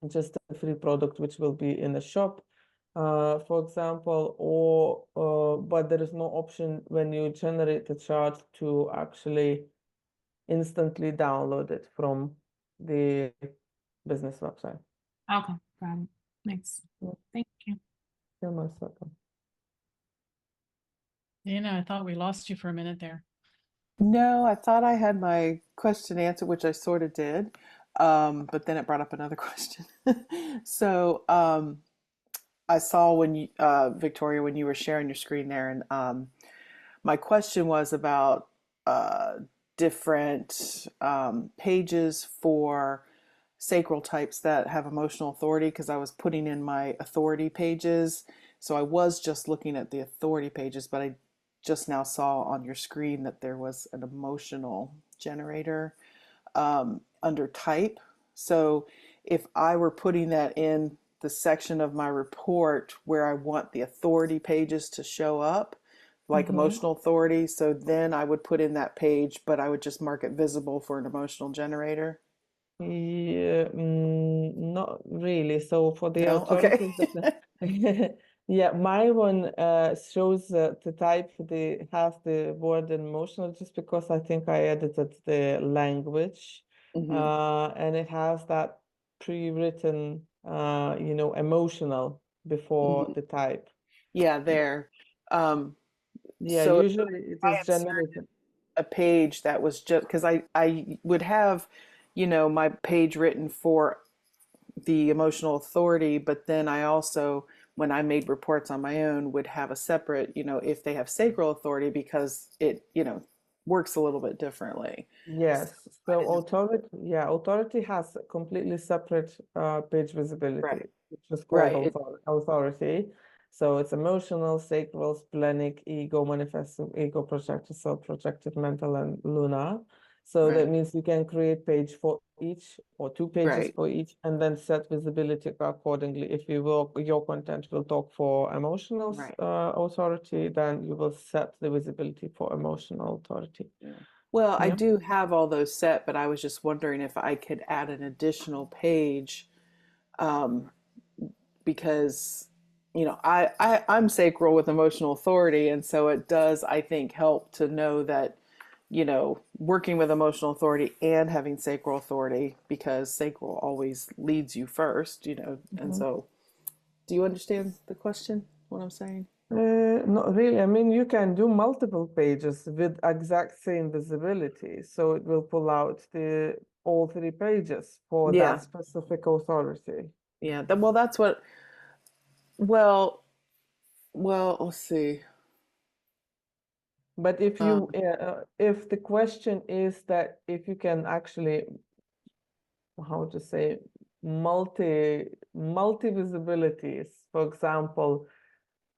just a free product which will be in the shop, for example, or but there is no option when you generate the chart to actually instantly download it from the business website. Okay, got it. Thanks. Yeah. Thank you. You're most welcome. Dana, I thought we lost you for a minute there. No, I thought I had my question answered, which I sort of did, but then it brought up another question. So I saw when you, Victoria, when you were sharing your screen there, and my question was about different pages for sacral types that have emotional authority, because I was putting in my authority pages. So I was just looking at the authority pages, but I just now saw on your screen that there was an emotional generator under type. So if I were putting that in the section of my report where I want the authority pages to show up, like emotional authority, so then I would put in that page, but I would just mark it visible for an emotional generator. Yeah, not really. So for the No? Okay. authorities that yeah, my one shows the type has the word emotional just because I think I edited the language and it has that pre-written emotional before the type. Yeah, there. Yeah, So usually it I is inserted generated. a page that was just because I would have, my page written for the emotional authority, but then I also, when I made reports on my own, would have a separate, if they have sacral authority, because it, works a little bit differently. Yes, I so didn't. authority has a completely separate page visibility, Right. which is called Right. authority. So it's emotional, sacral, splenic, ego, manifesting, ego projected, self-projected, mental, and lunar. So that Right. means you can create page for each or 2 pages Right. for each, and then set visibility accordingly. If you will, your content will talk for emotional Right. authority, then you will set the visibility for emotional authority. Yeah. Well, I Yeah. do have all those set, but I was just wondering if I could add an additional page, um, because I'm sacral with emotional authority, and so it does, I think, help to know that, working with emotional authority and having sacral authority, because sacral always leads you first, and so do you understand the question, what I'm saying? Not really. I mean, you can do multiple pages with exact same visibility. So it will pull out all 3 pages for Yeah. that specific authority. Yeah. Well, that's what, well, let's see. But if if the question is that if you can actually, how to say, multi visibilities, for example,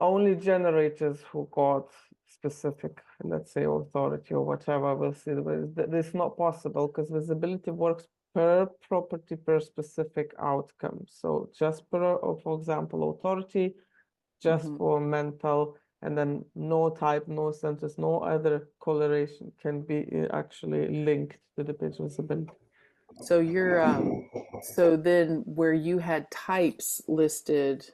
only generators who got specific, let's say, authority or whatever will see this is not possible because visibility works per property per specific outcome. So just for example, authority, just for mental, and then no type, no sentence, no other coloration can be actually linked to the page visibility. So so then where you had types listed,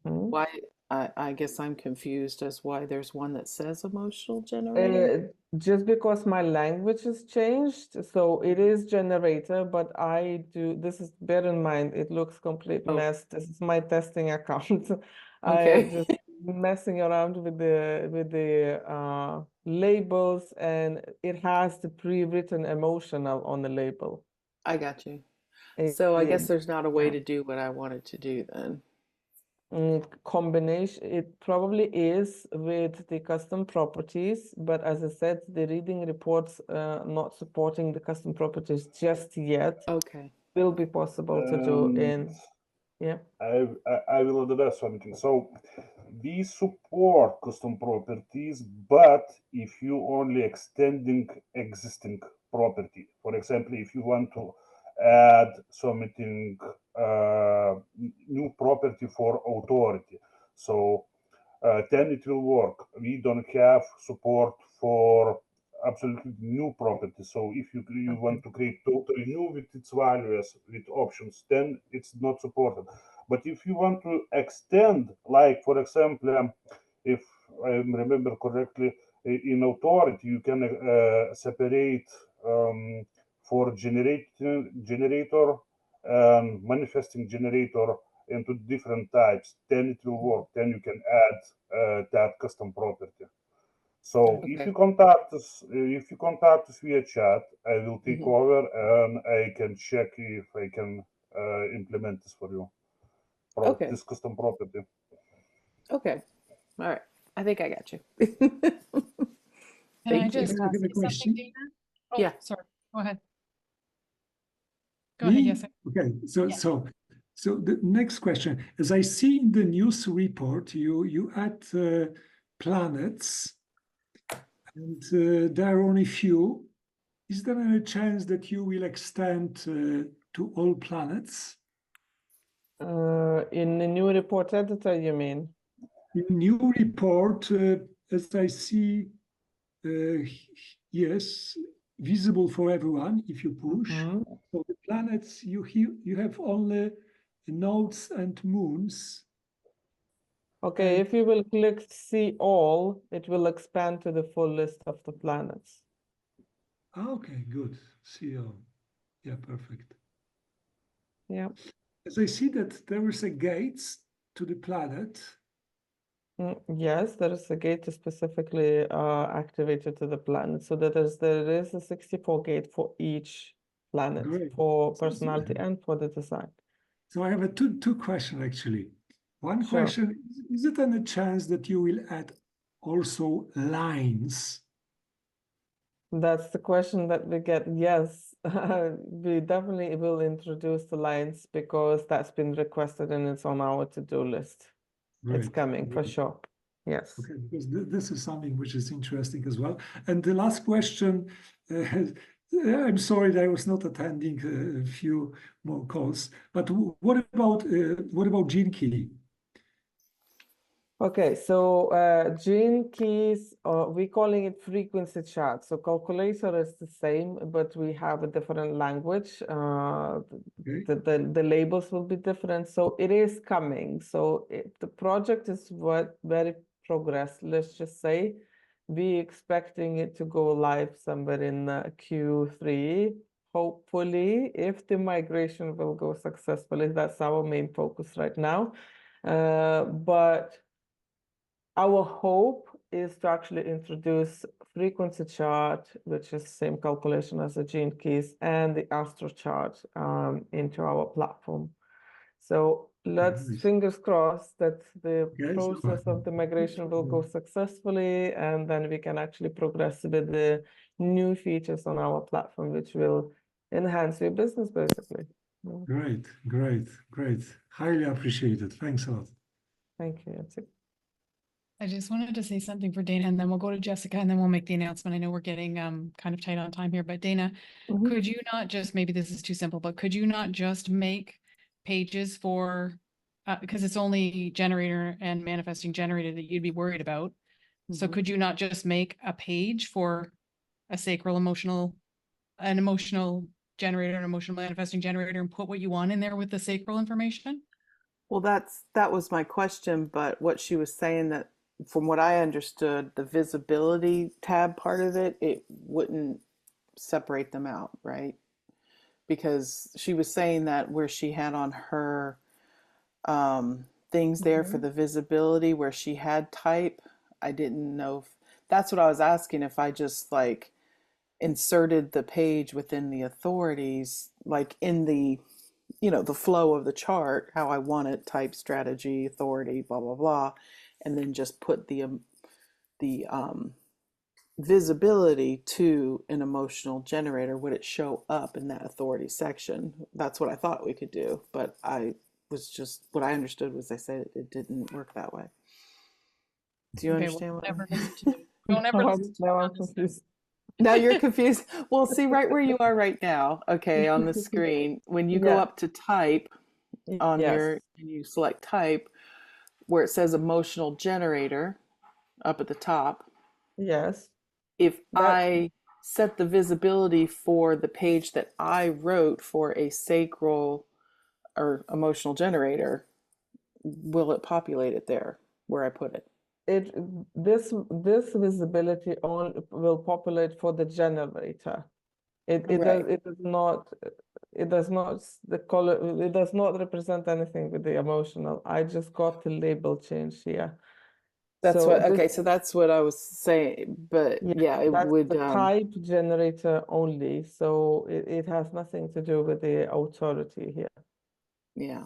why, I guess I'm confused as why there's one that says emotional generator. Just because my language has changed, so it is generator, but this is, bear in mind, it looks complete Oh, mess. This is my testing account. I okay. am just messing around with the labels, and it has the pre-written emotional on the label. I got you. So I guess there's not a way Yeah. to do what I wanted to do then. Combination, it probably is with the custom properties, but as I said, the reading reports not supporting the custom properties just yet Okay. will be possible to do in, yeah. I will address something. So we support custom properties, but if you only extending existing property, for example, if you want to add something new property for authority, so then it will work. We don't have support for absolutely new property. So if you want to create totally new with its values, with options, then it's not supported. But if you want to extend, like for example, if I remember correctly, in authority, you can separate for generator and manifesting generator into different types. Then it will work. Then you can add that custom property. So if you contact us via chat, I will take over and I can check if I can implement this for you. Okay. This custom property. Okay. All right. I think I got you. Can I Thank you. just I have a say something, question. Dana? Oh, Yeah. sorry. Go ahead. Go ahead. Me? Yes. Okay, so Yeah. so the next question, as I see in the news report, you add planets, and there are only few. Is there any chance that you will extend to all planets? In the new report editor, you mean? In new report, as I see, yes, visible for everyone if you push. Mhm. So the planets you have only nodes and moons. Okay, And if you will click see all, it will expand to the full list of the planets. okay, good. See all. Yeah, perfect. Yeah. As I see that there is a gates to the planet. Yes, there is a gate specifically activated to the planet, so that there is a 64 gate for each planet, Great. for personality and for the design. So I have a two question actually. One Sure. question, is it any chance that you will add also lines? That's the question that we get. Yes, we definitely will introduce the lines because that's been requested and it's on our to-do list. It's Great. coming for Great. sure. Yes. Okay, because this is something which is interesting as well. And the last question, I'm sorry that I was not attending a few more calls, but what about gene key? Okay, so gene keys, we're calling it frequency chart. So calculator is the same, but we have a different language. Okay. The labels will be different. So it is coming. So the project is very progressed, let's just say. We expecting it to go live somewhere in Q3. Hopefully, if the migration will go successfully, that's our main focus right now. But our hope is to actually introduce frequency chart, which is same calculation as the gene keys, and the astro chart into our platform. So let's Nice. fingers crossed that the Okay, so process of the migration will go successfully, and then we can actually progress with the new features on our platform, which will enhance your business basically. great, great, great. Highly appreciated. Thanks a lot. Thank you. That's it. I just wanted to say something for Dana, and then we'll go to Jessica, and then we'll make the announcement. I know we're getting kind of tight on time here, but Dana, Mhm. could you not just, maybe this is too simple, but could you not just make pages for, because it's only generator and manifesting generator that you'd be worried about. So Mhm. could you not just make a page for a sacral emotional, an emotional generator, an emotional manifesting generator, and put what you want in there with the sacral information? Well, that was my question, but what she was saying, that from what I understood, the visibility tab part of it, it wouldn't separate them out, right? Because she was saying that where she had on her things there for the visibility, where she had type, I didn't know if that's what I was asking, if I just like inserted the page within the authorities, like in the, you know, the flow of the chart, how I want it, type, strategy, authority, blah, blah, blah, and then just put the visibility to an emotional generator. Would it show up in that authority section? That's what I thought we could do, but I was just, what I understood was they said it didn't work that way. Do you Okay, well, understand what never I listen to, don't ever listen to Now me I'm on this. confused. Now you're confused. Well, see right where you are right now, okay, on the screen. When you go Yeah. up to type on Yes. your, and you select type, where it says emotional generator up at the top, Yes. if That I set the visibility for the page that I wrote for a sacral or emotional generator, will it populate it there where I put it? this visibility only will populate for the generator. It Right. does not the color, it does not represent anything with the emotional. I just got the label change here. That's So what, this, okay, so that's what I was saying, but yeah, it that's would, the type generator only. So it has nothing to do with the authority here. yeah.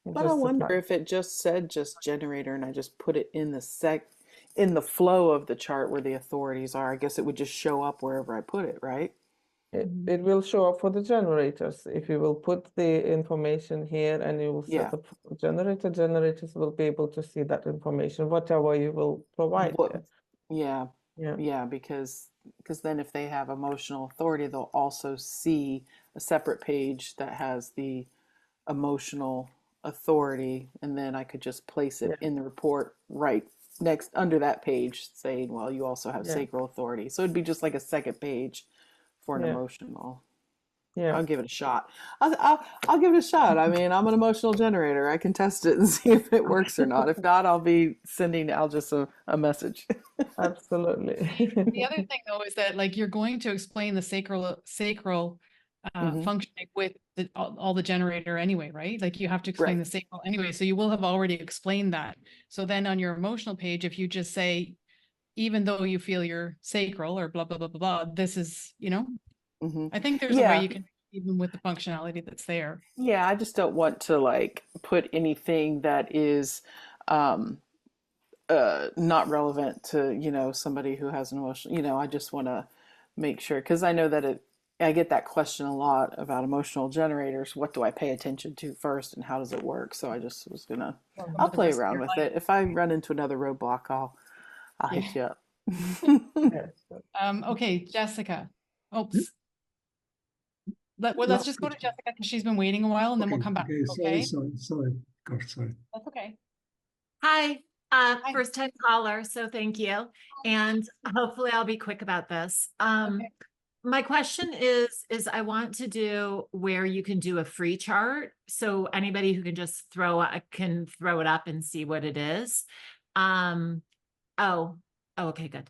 But I just the wonder type. if it just said just generator and I just put it in in the flow of the chart where the authorities are. I guess it would just show up wherever I put it, right? It will show up for the generators. If you will put the information here and you will Yeah. set up generator, generators will be able to see that information, whatever you will provide What, here. yeah, Yeah, yeah, because then if they have emotional authority, they'll also see a separate page that has the emotional authority, and then I could just place it yeah, in the report right next under that page saying, well, you also have yeah, sacral authority. So it'd be just like a second page for an yeah, emotional. yeah. I'll give it a shot. I'll give it a shot. I mean, I'm an emotional generator. I can test it and see if it works or not. If not, I'll be sending Al just a message. Absolutely. The other thing though is that like you're going to explain the sacral Mhm. functioning with all the generator anyway, right? Like you have to explain Right. the sacral anyway, so you will have already explained that. So then on your emotional page, if you just say, even though you feel your sacral or blah blah blah blah blah, this is, Hmm. I think there's a way Yeah. you can even with the functionality that's there. Yeah. I just don't want to like put anything that is um, not relevant to, somebody who has an emotional, I just want to make sure, because I know that I get that question a lot about emotional generators. What do I pay attention to first and how does it work? So I just was gonna, Welcome I'll to the play rest of around your with life. it. If I run into another roadblock, I'll Yeah. hit you up. Yes. Okay, Jessica. Oops. Yeah. Let's Last just go to question. Jessica because she's been waiting a while, and then we'll Okay, come back. okay, Okay. sorry, of course, sorry. That's okay. Hi, Hi. first time caller, so thank you. And hopefully I'll be quick about this. Okay. My question is I want to do where you can do a free chart. So anybody who can just throw it up and see what it is. Oh, okay, good.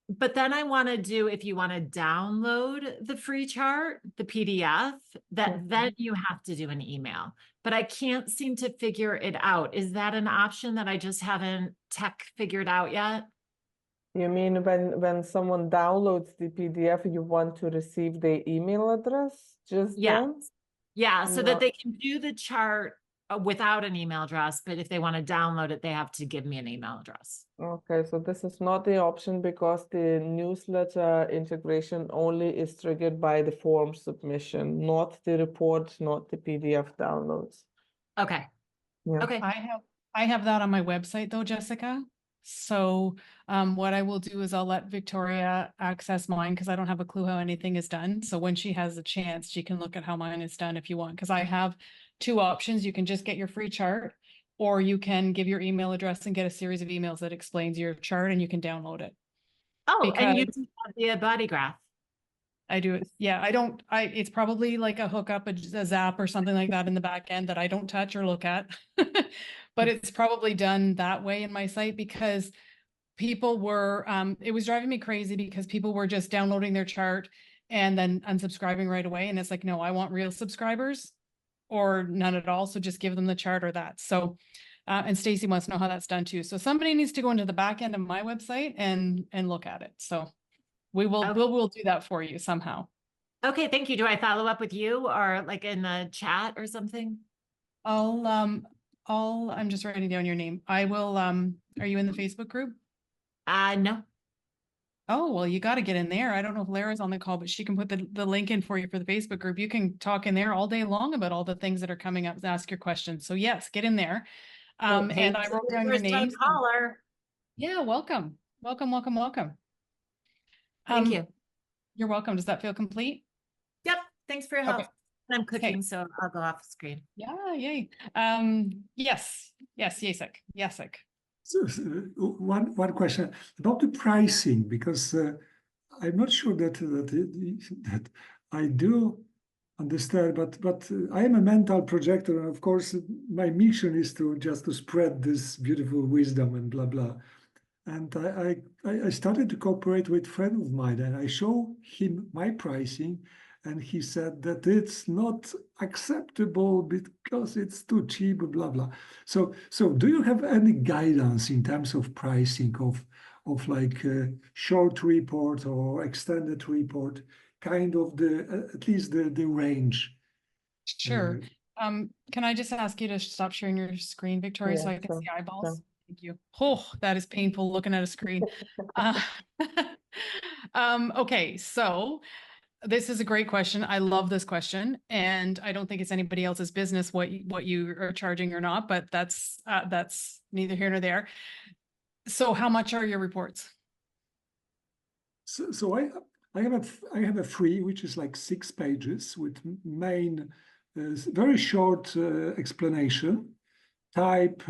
But then I want to do, if you want to download the free chart, the PDF, then you have to do an email. But I can't seem to figure it out. Is that an option that I just haven't tech figured out yet? You mean when someone downloads the PDF, you want to receive their email address just Yeah. then? Yeah, so that No. they can do the chart without an email address, but if they want to download it, they have to give me an email address. Okay, so this is not the option because the newsletter integration only is triggered by the form submission, not the report, not the PDF downloads. Okay. Yeah. Okay. I have that on my website though, Jessica. So what I will do is I'll let Victoria access mine because I don't have a clue how anything is done. So when she has a chance, she can look at how mine is done if you want, because I have two options. You can just get your free chart, or you can give your email address and get a series of emails that explains your chart and you can download it. Oh, and you Because do that via Bodygraph. I do it. Yeah, it's probably like a hookup, a Zap or something like that in the back end that I don't touch or look at. But it's probably done that way in my site because people were, it was driving me crazy because people were just downloading their chart and then unsubscribing right away. And it's like, no, I want real subscribers or none at all. So just give them the chart or that. So, and Stacy wants to know how that's done too. So somebody needs to go into the back end of my website and look at it. So we'll do that for you somehow. Okay, thank you. Do I follow up with you or like in the chat or something? I'm just writing down your name. I will, are you in the Facebook group? No. Oh, well, you got to get in there. I don't know if Lara's on the call, but she can put the link in for you for the Facebook group. You can talk in there all day long about all the things that are coming up, ask your questions. So yes, get in there. And I wrote down your name. Caller. Yeah, welcome. Welcome, welcome, welcome. Thank you. You're welcome. Does that feel complete? Yep. Thanks for your help. Okay. I'm cooking, so I'll go off screen. Yeah, yay. Yes, Jacek. So, one question about the pricing, because I'm not sure that I do understand, but I am a mental projector, and of course my mission is to spread this beautiful wisdom and blah blah. And I started to cooperate with a friend of mine, and I show him my pricing, and he said that it's not acceptable because it's too cheap, blah blah. So do you have any guidance in terms of pricing of like a short report or extended report, kind of at least the range? Sure. Can I just ask you to stop sharing your screen, Victoria, so Yeah, I can sure, see eyeballs? sure. Thank you. Oh, that is painful looking at a screen. Uh, okay, so this is a great question. I love this question, and I don't think it's anybody else's business what you are charging or not, but that's neither here nor there. So how much are your reports? So I have a free, which is like 6 pages with main, very short explanation, type,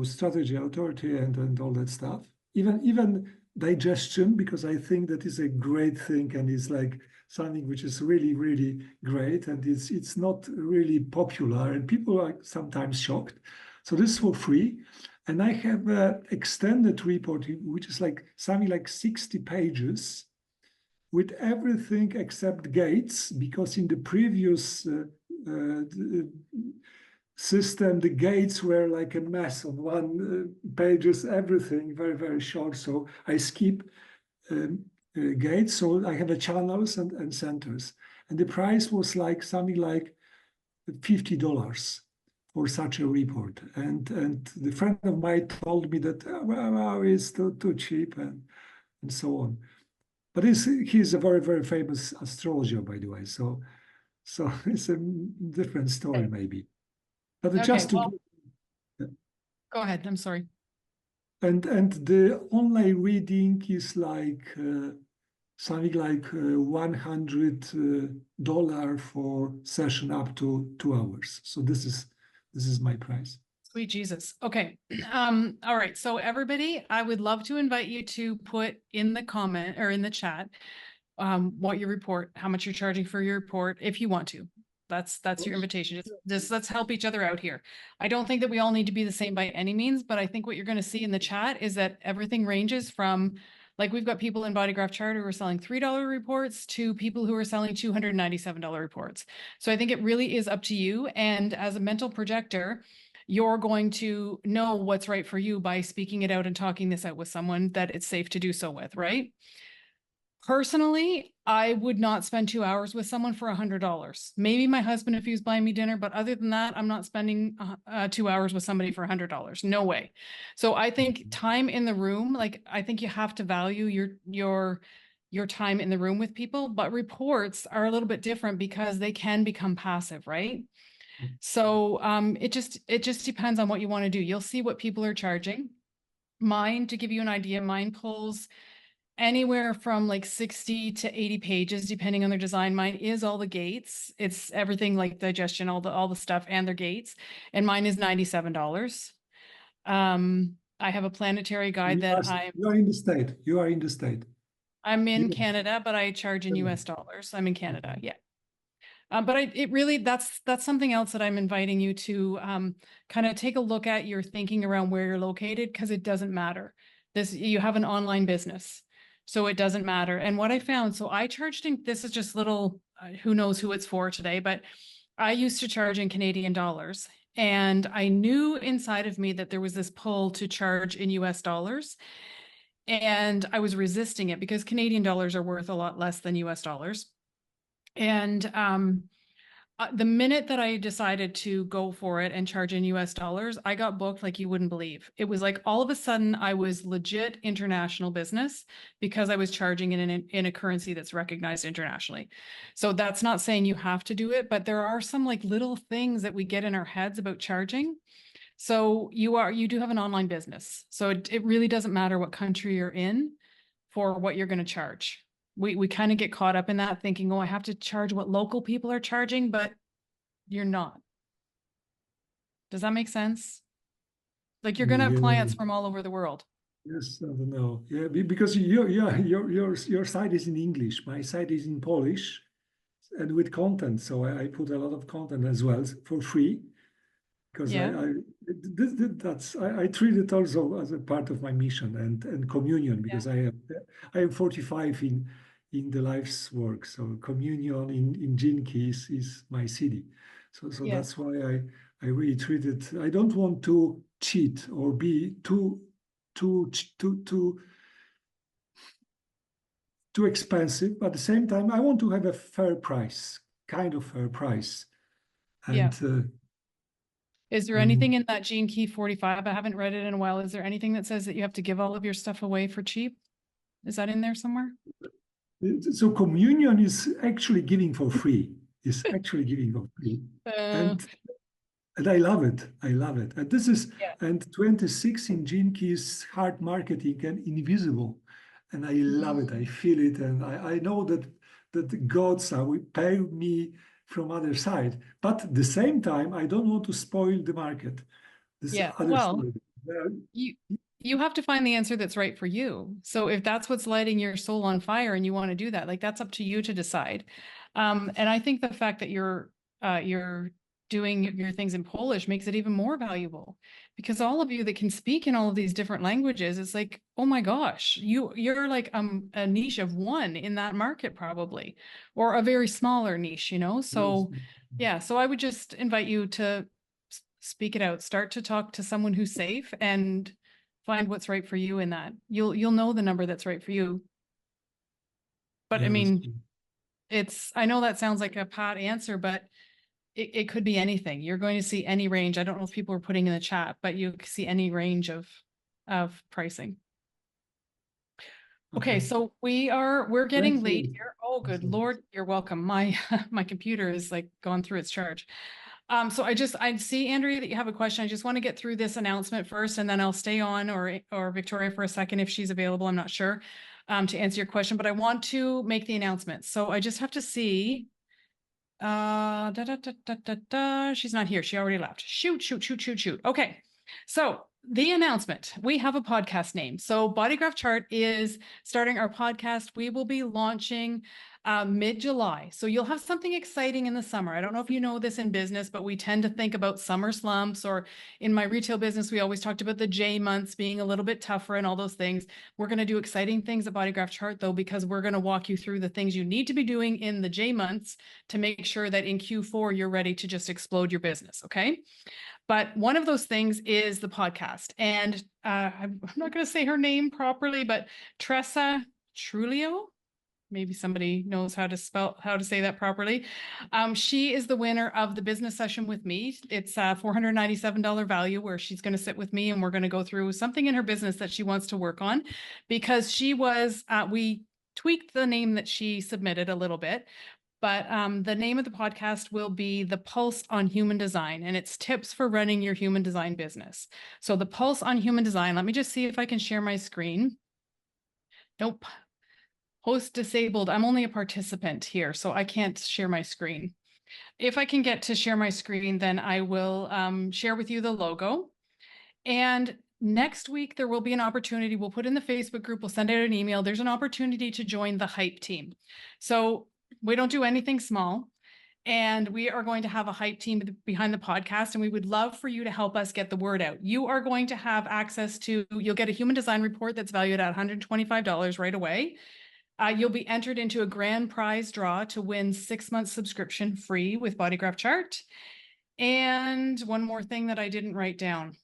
strategy, authority, and all that stuff. Even digestion, because I think that is a great thing and it's like something which is really, really great, and it's not really popular, and people are sometimes shocked. So this is for free. And I have an extended report, which is like something like 60 pages with everything except gates, because in the previous system, the gates were like a mess on one pages, everything very, very short. So I skip gates. So I have a channels and centers. And the price was like something like $50 for such a report. And the friend of mine told me that, well, it's too cheap and so on. But he's a very, very famous astrologer, by the way. So it's a different story, maybe. But Okay, just to go ahead. I'm sorry. and the online reading is like something like $100 for session up to 2 hours. So this is my price. Sweet Jesus. Okay. All right. So everybody, I would love to invite you to put in the comment or in the chat what your report, how much you're charging for your report, if you want to. That's your invitation. Just let's help each other out here. I don't think that we all need to be the same by any means, but I think what you're going to see in the chat is that everything ranges from, like, we've got people in Bodygraph Chart who are selling $3 reports to people who are selling $297 reports. So I think it really is up to you. And as a mental projector, you're going to know what's right for you by speaking it out and talking this out with someone that it's safe to do so with, right? Personally, I would not spend 2 hours with someone for $100. Maybe my husband if he was buying me dinner, but other than that, I'm not spending 2 hours with somebody for $100. No way. So I think time in the room, like, I think you have to value your time in the room with people, but reports are a little bit different because they can become passive, right? So it just depends on what you want to do. You'll see what people are charging. Mine, to give you an idea, mine pulls anywhere from like 60 to 80 pages, depending on their design. Mine is all the gates. It's everything like digestion, all the stuff and their gates. And mine is $97. I have a planetary guide You are in the state. You are in the state. I'm in Canada, but I charge in US dollars. I'm in Canada. Yeah. But it really, that's something else that I'm inviting you to kind of take a look at your thinking around where you're located, because it doesn't matter. You have an online business, so it doesn't matter. And what I found, so I charged in, this is just little, who knows who it's for today, but I used to charge in Canadian dollars. And I knew inside of me that there was this pull to charge in US dollars. And I was resisting it because Canadian dollars are worth a lot less than US dollars. And the minute that I decided to go for it and charge in US dollars, I got booked like you wouldn't believe. It was like all of a sudden I was legit international business because I was charging in a currency that's recognized internationally. So that's not saying you have to do it, but there are some like little things that we get in our heads about charging. So you do have an online business. So it really doesn't matter what country you're in for what you're going to charge. We kind of get caught up in that thinking, oh, I have to charge what local people are charging, but you're not. Does that make sense? Like, you're going to have clients from all over the world. Yes, I don't know. Yeah, because your site is in English. My site is in Polish and with content. So I put a lot of content as well for free. Because I treat it also as a part of my mission and communion, because I am 45 in the life's work. So communion in Gene Keys is my city. So that's why I really treat it. I don't want to cheat or be too expensive, but at the same time I want to have a fair price, kind of fair price. And Is there anything in that Gene Key 45? I haven't read it in a while. Is there anything that says that you have to give all of your stuff away for cheap? Is that in there somewhere? So communion is actually giving for free. Is actually giving for free, and I love it. I love it. And this is and 26 in Gene Key's hard marketing and invisible, and I love it. I feel it, and I know that the gods are pay me from other side, but at the same time I don't want to spoil the market. This other story. You have to find the answer that's right for you. So if that's what's lighting your soul on fire and you want to do that, like that's up to you to decide. And I think the fact that you're doing your things in Polish makes it even more valuable, because all of you that can speak in all of these different languages, it's like, oh my gosh, you're like a niche of one in that market probably, or a very smaller niche, you know? So yeah, so I would just invite you to speak it out, start to talk to someone who's safe and find what's right for you in that. You'll know the number that's right for you. But I mean, I know that sounds like a pat answer, but it could be anything.'re going to see any range. I don't know if people are putting in the chat, but you see any range of pricing. Okay, so we're getting late here. Oh, good Lord, you're welcome. My computer is like gone through its charge. So I see, Andrea, that you have a question. I just want to get through this announcement first, and then I'll stay on, or Victoria for a second if she's available. I'm not sure to answer your question, but I want to make the announcement. So I just have to see. She's not here. She already left. Shoot. Okay. So the announcement, we have a podcast name. So Bodygraph Chart is starting our podcast. We will be launching mid-July. So you'll have something exciting in the summer. I don't know if you know this in business, but we tend to think about summer slumps, or in my retail business, we always talked about the J months being a little bit tougher and all those things. We're going to do exciting things at Bodygraph Chart though, because we're going to walk you through the things you need to be doing in the J months to make sure that in Q4, you're ready to just explode your business. Okay. But one of those things is the podcast. And I'm not going to say her name properly, but Tressa Trulio, maybe somebody knows how to say that properly. She is the winner of the business session with me. It's a $497 value, where she's going to sit with me and we're going to go through something in her business that she wants to work on, because we tweaked the name that she submitted a little bit. But the name of the podcast will be The Pulse on Human Design, and it's tips for running your human design business. So The Pulse on Human Design. Let me just see if I can share my screen. Nope. Host disabled. I'm only a participant here, so I can't share my screen. If I can get to share my screen, then I will share with you the logo. And next week, there will be an opportunity. We'll put in the Facebook group. We'll send out an email. There's an opportunity to join the hype team. So we don't do anything small, and we are going to have a hype team behind the podcast, and we would love for you to help us get the word out. You are going to have access to, you'll get a human design report that's valued at $125 right away. You'll be entered into a grand prize draw to win 6 months subscription free with Bodygraph Chart. And one more thing that I didn't write down.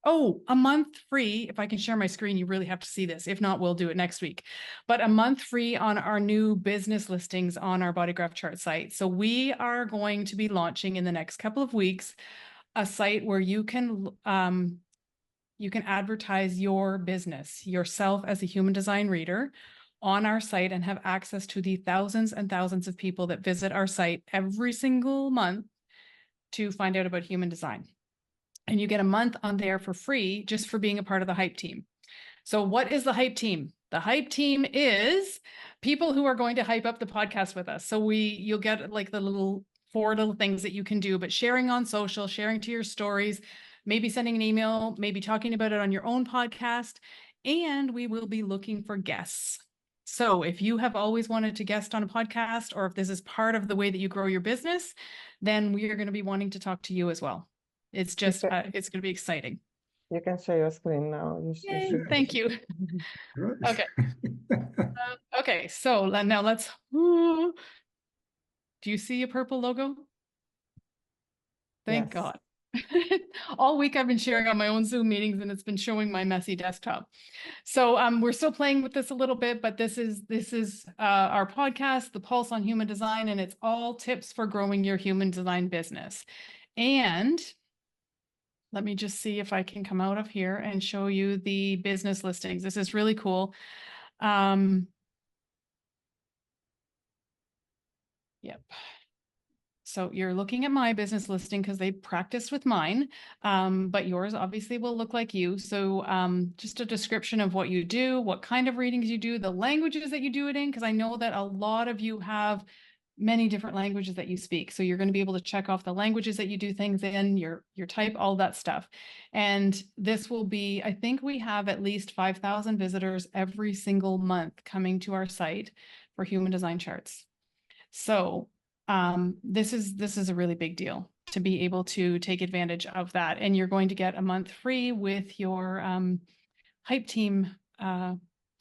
Oh, a month free. If I can share my screen, you really have to see this. If not, we'll do it next week. But a month free on our new business listings on our Bodygraph Chart site. So we are going to be launching in the next couple of weeks a site where you can advertise your business, yourself as a human design reader, on our site, and have access to the thousands and thousands of people that visit our site every single month to find out about human design. And you get a month on there for free just for being a part of the hype team. So what is the hype team? The hype team is people who are going to hype up the podcast with us. So you'll get like the 4 little things that you can do, but sharing on social, sharing to your stories, maybe sending an email, maybe talking about it on your own podcast. And we will be looking for guests. So if you have always wanted to guest on a podcast, or if this is part of the way that you grow your business, then we are going to be wanting to talk to you as well. It's just, it's going to be exciting. You can share your screen now. Yay, thank you. Okay. Okay, so now let's, do you see a purple logo? Thank God. All week I've been sharing on my own Zoom meetings, and it's been showing my messy desktop. So we're still playing with this a little bit, but this is our podcast, The Pulse on Human Design, and it's all tips for growing your human design business. And let me just see if I can come out of here and show you the business listings. This is really cool. Yep. So you're looking at my business listing because they practiced with mine, but yours obviously will look like you. So just a description of what you do, what kind of readings you do, the languages that you do it in, because I know that a lot of you have many different languages that you speak. So you're going to be able to check off the languages that you do things in, your type, all that stuff. And this will be, I think we have at least 5,000 visitors every single month coming to our site for human design charts. So this is a really big deal to be able to take advantage of that. And you're going to get a month free with your hype team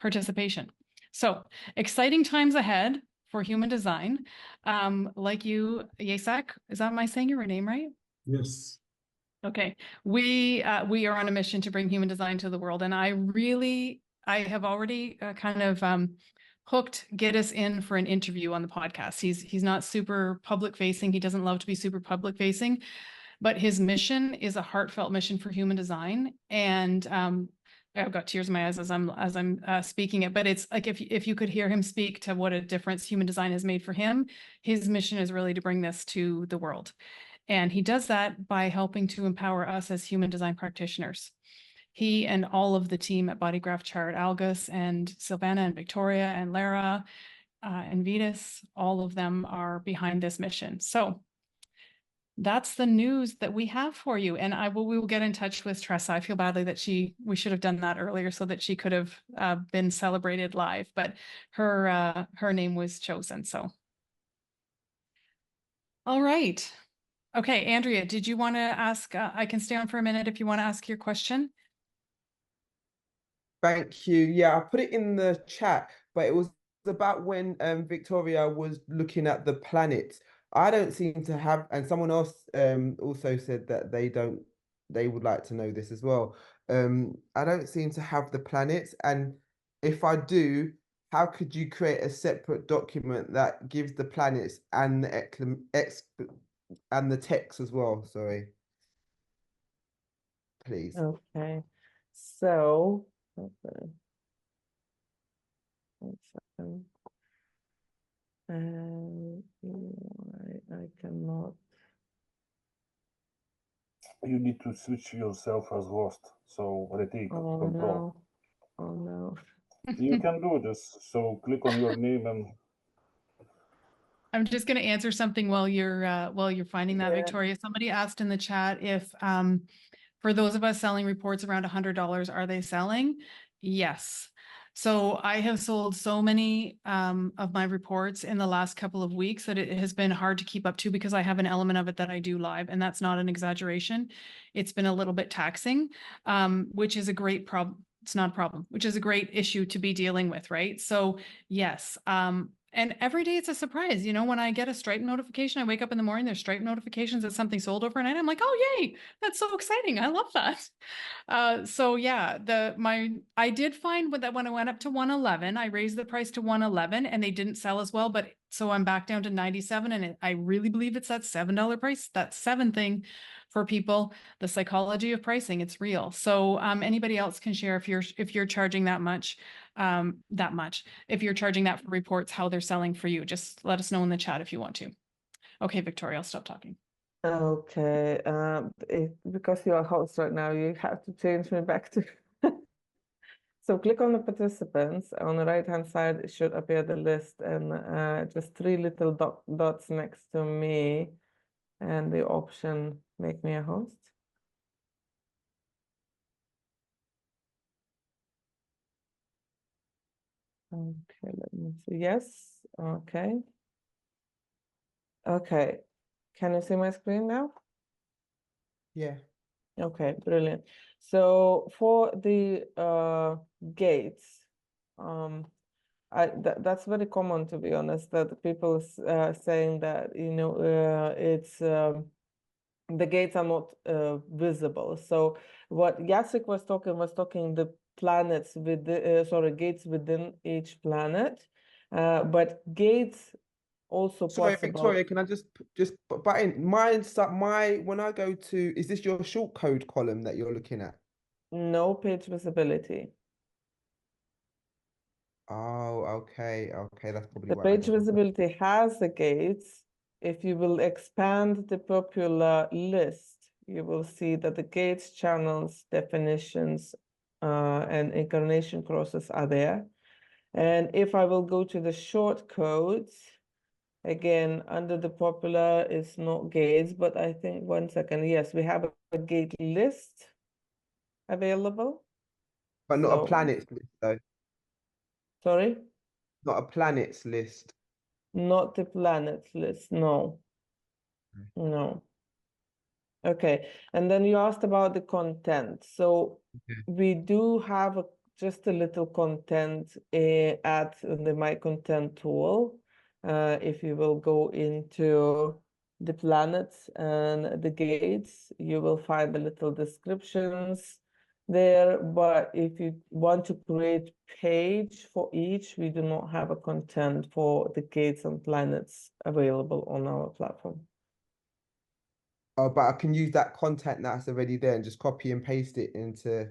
participation. So exciting times ahead for human design. Like you, Yesak, is that, am I saying your name right? Yes. Okay, we are on a mission to bring human design to the world, and I have already kind of hooked Giddis in for an interview on the podcast. He's not super public facing. He doesn't love to be super public facing, but his mission is a heartfelt mission for human design. And I've got tears in my eyes as I'm speaking it, but it's like if you could hear him speak to what a difference human design has made for him, his mission is really to bring this to the world. And he does that by helping to empower us as human design practitioners. He and all of the team at Bodygraph Chart, Algus and Silvana and Victoria and Lara and Vitas, all of them are behind this mission. So that's the news that we have for you. And we will get in touch with Tressa. I feel badly that we should have done that earlier so that she could have been celebrated live, but her name was chosen. So, all right. Okay, Andrea, did you want to ask? I can stay on for a minute if you want to ask your question. Thank you. Yeah, I put it in the chat, but it was about when Victoria was looking at the planets. I don't seem to have, and someone else also said that they would like to know this as well. I don't seem to have the planets, and if I do, how could you create a separate document that gives the planets and the text as well? Sorry. Please. Okay. So, okay. 1 second. I cannot. You need to switch yourself as host. So retake control. No. Oh no. You can do this. So click on your name and. I'm just going to answer something while you're finding that, Yeah. Victoria. Somebody asked in the chat if for those of us selling reports around $100, are they selling? Yes. So I have sold so many of my reports in the last couple of weeks that it has been hard to keep up to because I have an element of it that I do live, and that's not an exaggeration. It's been a little bit taxing, which is a great problem. It's not a problem, which is a great issue to be dealing with, right? So yes. And every day it's a surprise. You know, when I get a Stripe notification, I wake up in the morning, there's Stripe notifications that something sold overnight. I'm like, oh, yay, that's so exciting. I love that. So yeah, I did find that when I went up to 111, I raised the price to 111 and they didn't sell as well. But so I'm back down to 97. And I really believe it's that $7 price, that 7 thing for people, the psychology of pricing, it's real. So anybody else can share if you're charging that much. If you're charging that for reports, how they're selling for you, just let us know in the chat if you want to. Okay, Victoria, I'll stop talking. Okay, because you're a host right now, you have to change me back to. So click on the participants. On the right-hand side, it should appear the list, and just 3 little dots next to me, and the option make me a host. Okay, let me see. Yes. Okay. Okay. Can you see my screen now? Yeah. Okay, brilliant. So for the gates, that's very common, to be honest, that people saying that, you know, it's the gates are not visible. So what Jacek was talking the planets with the gates within each planet, but gates also Sorry, possible. Victoria, can I just but in my when I go to, is this your short code column that you're looking at? No page visibility. Oh, okay, that's probably The why I page don't. visibility has the gates. If you will expand the popular list, you will see that the gates, channels, definitions, and incarnation crosses are there. And if I will go to the short codes, again, under the popular is not gates, but I think, one second, yes, we have a gate list available. But not So- a planets list though. Sorry? Not a planets list. Not the planet list, no. No. Okay, and then you asked about the content. So we do have just a little content at the My Content tool. If you will go into the planets and the gates, you will find the little descriptions there. But if you want to create page for each, we do not have a content for the gates and planets available on our platform. Oh, but I can use that content that's already there and just copy and paste it into.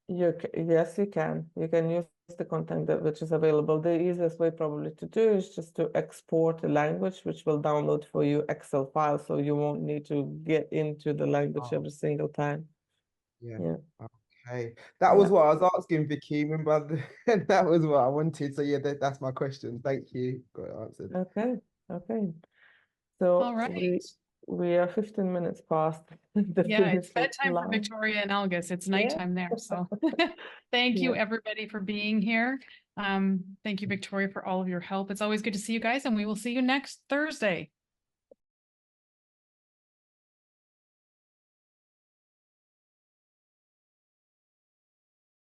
Yes, you can. You can use the content which is available. The easiest way probably to do is just to export a language, which will download for you Excel file, so you won't need to get into the language every single time. Yeah. Okay. That was what I was asking, Vicky. Remember, that was what I wanted. So yeah, that's my question. Thank you. Got it answered. Okay. So All right. we are 15 minutes past the Yeah, it's finish bedtime for line. Victoria and Elgus. It's nighttime there. So thank you Yeah. everybody for being here. Thank you, Victoria, for all of your help. It's always good to see you guys, and we will see you next Thursday.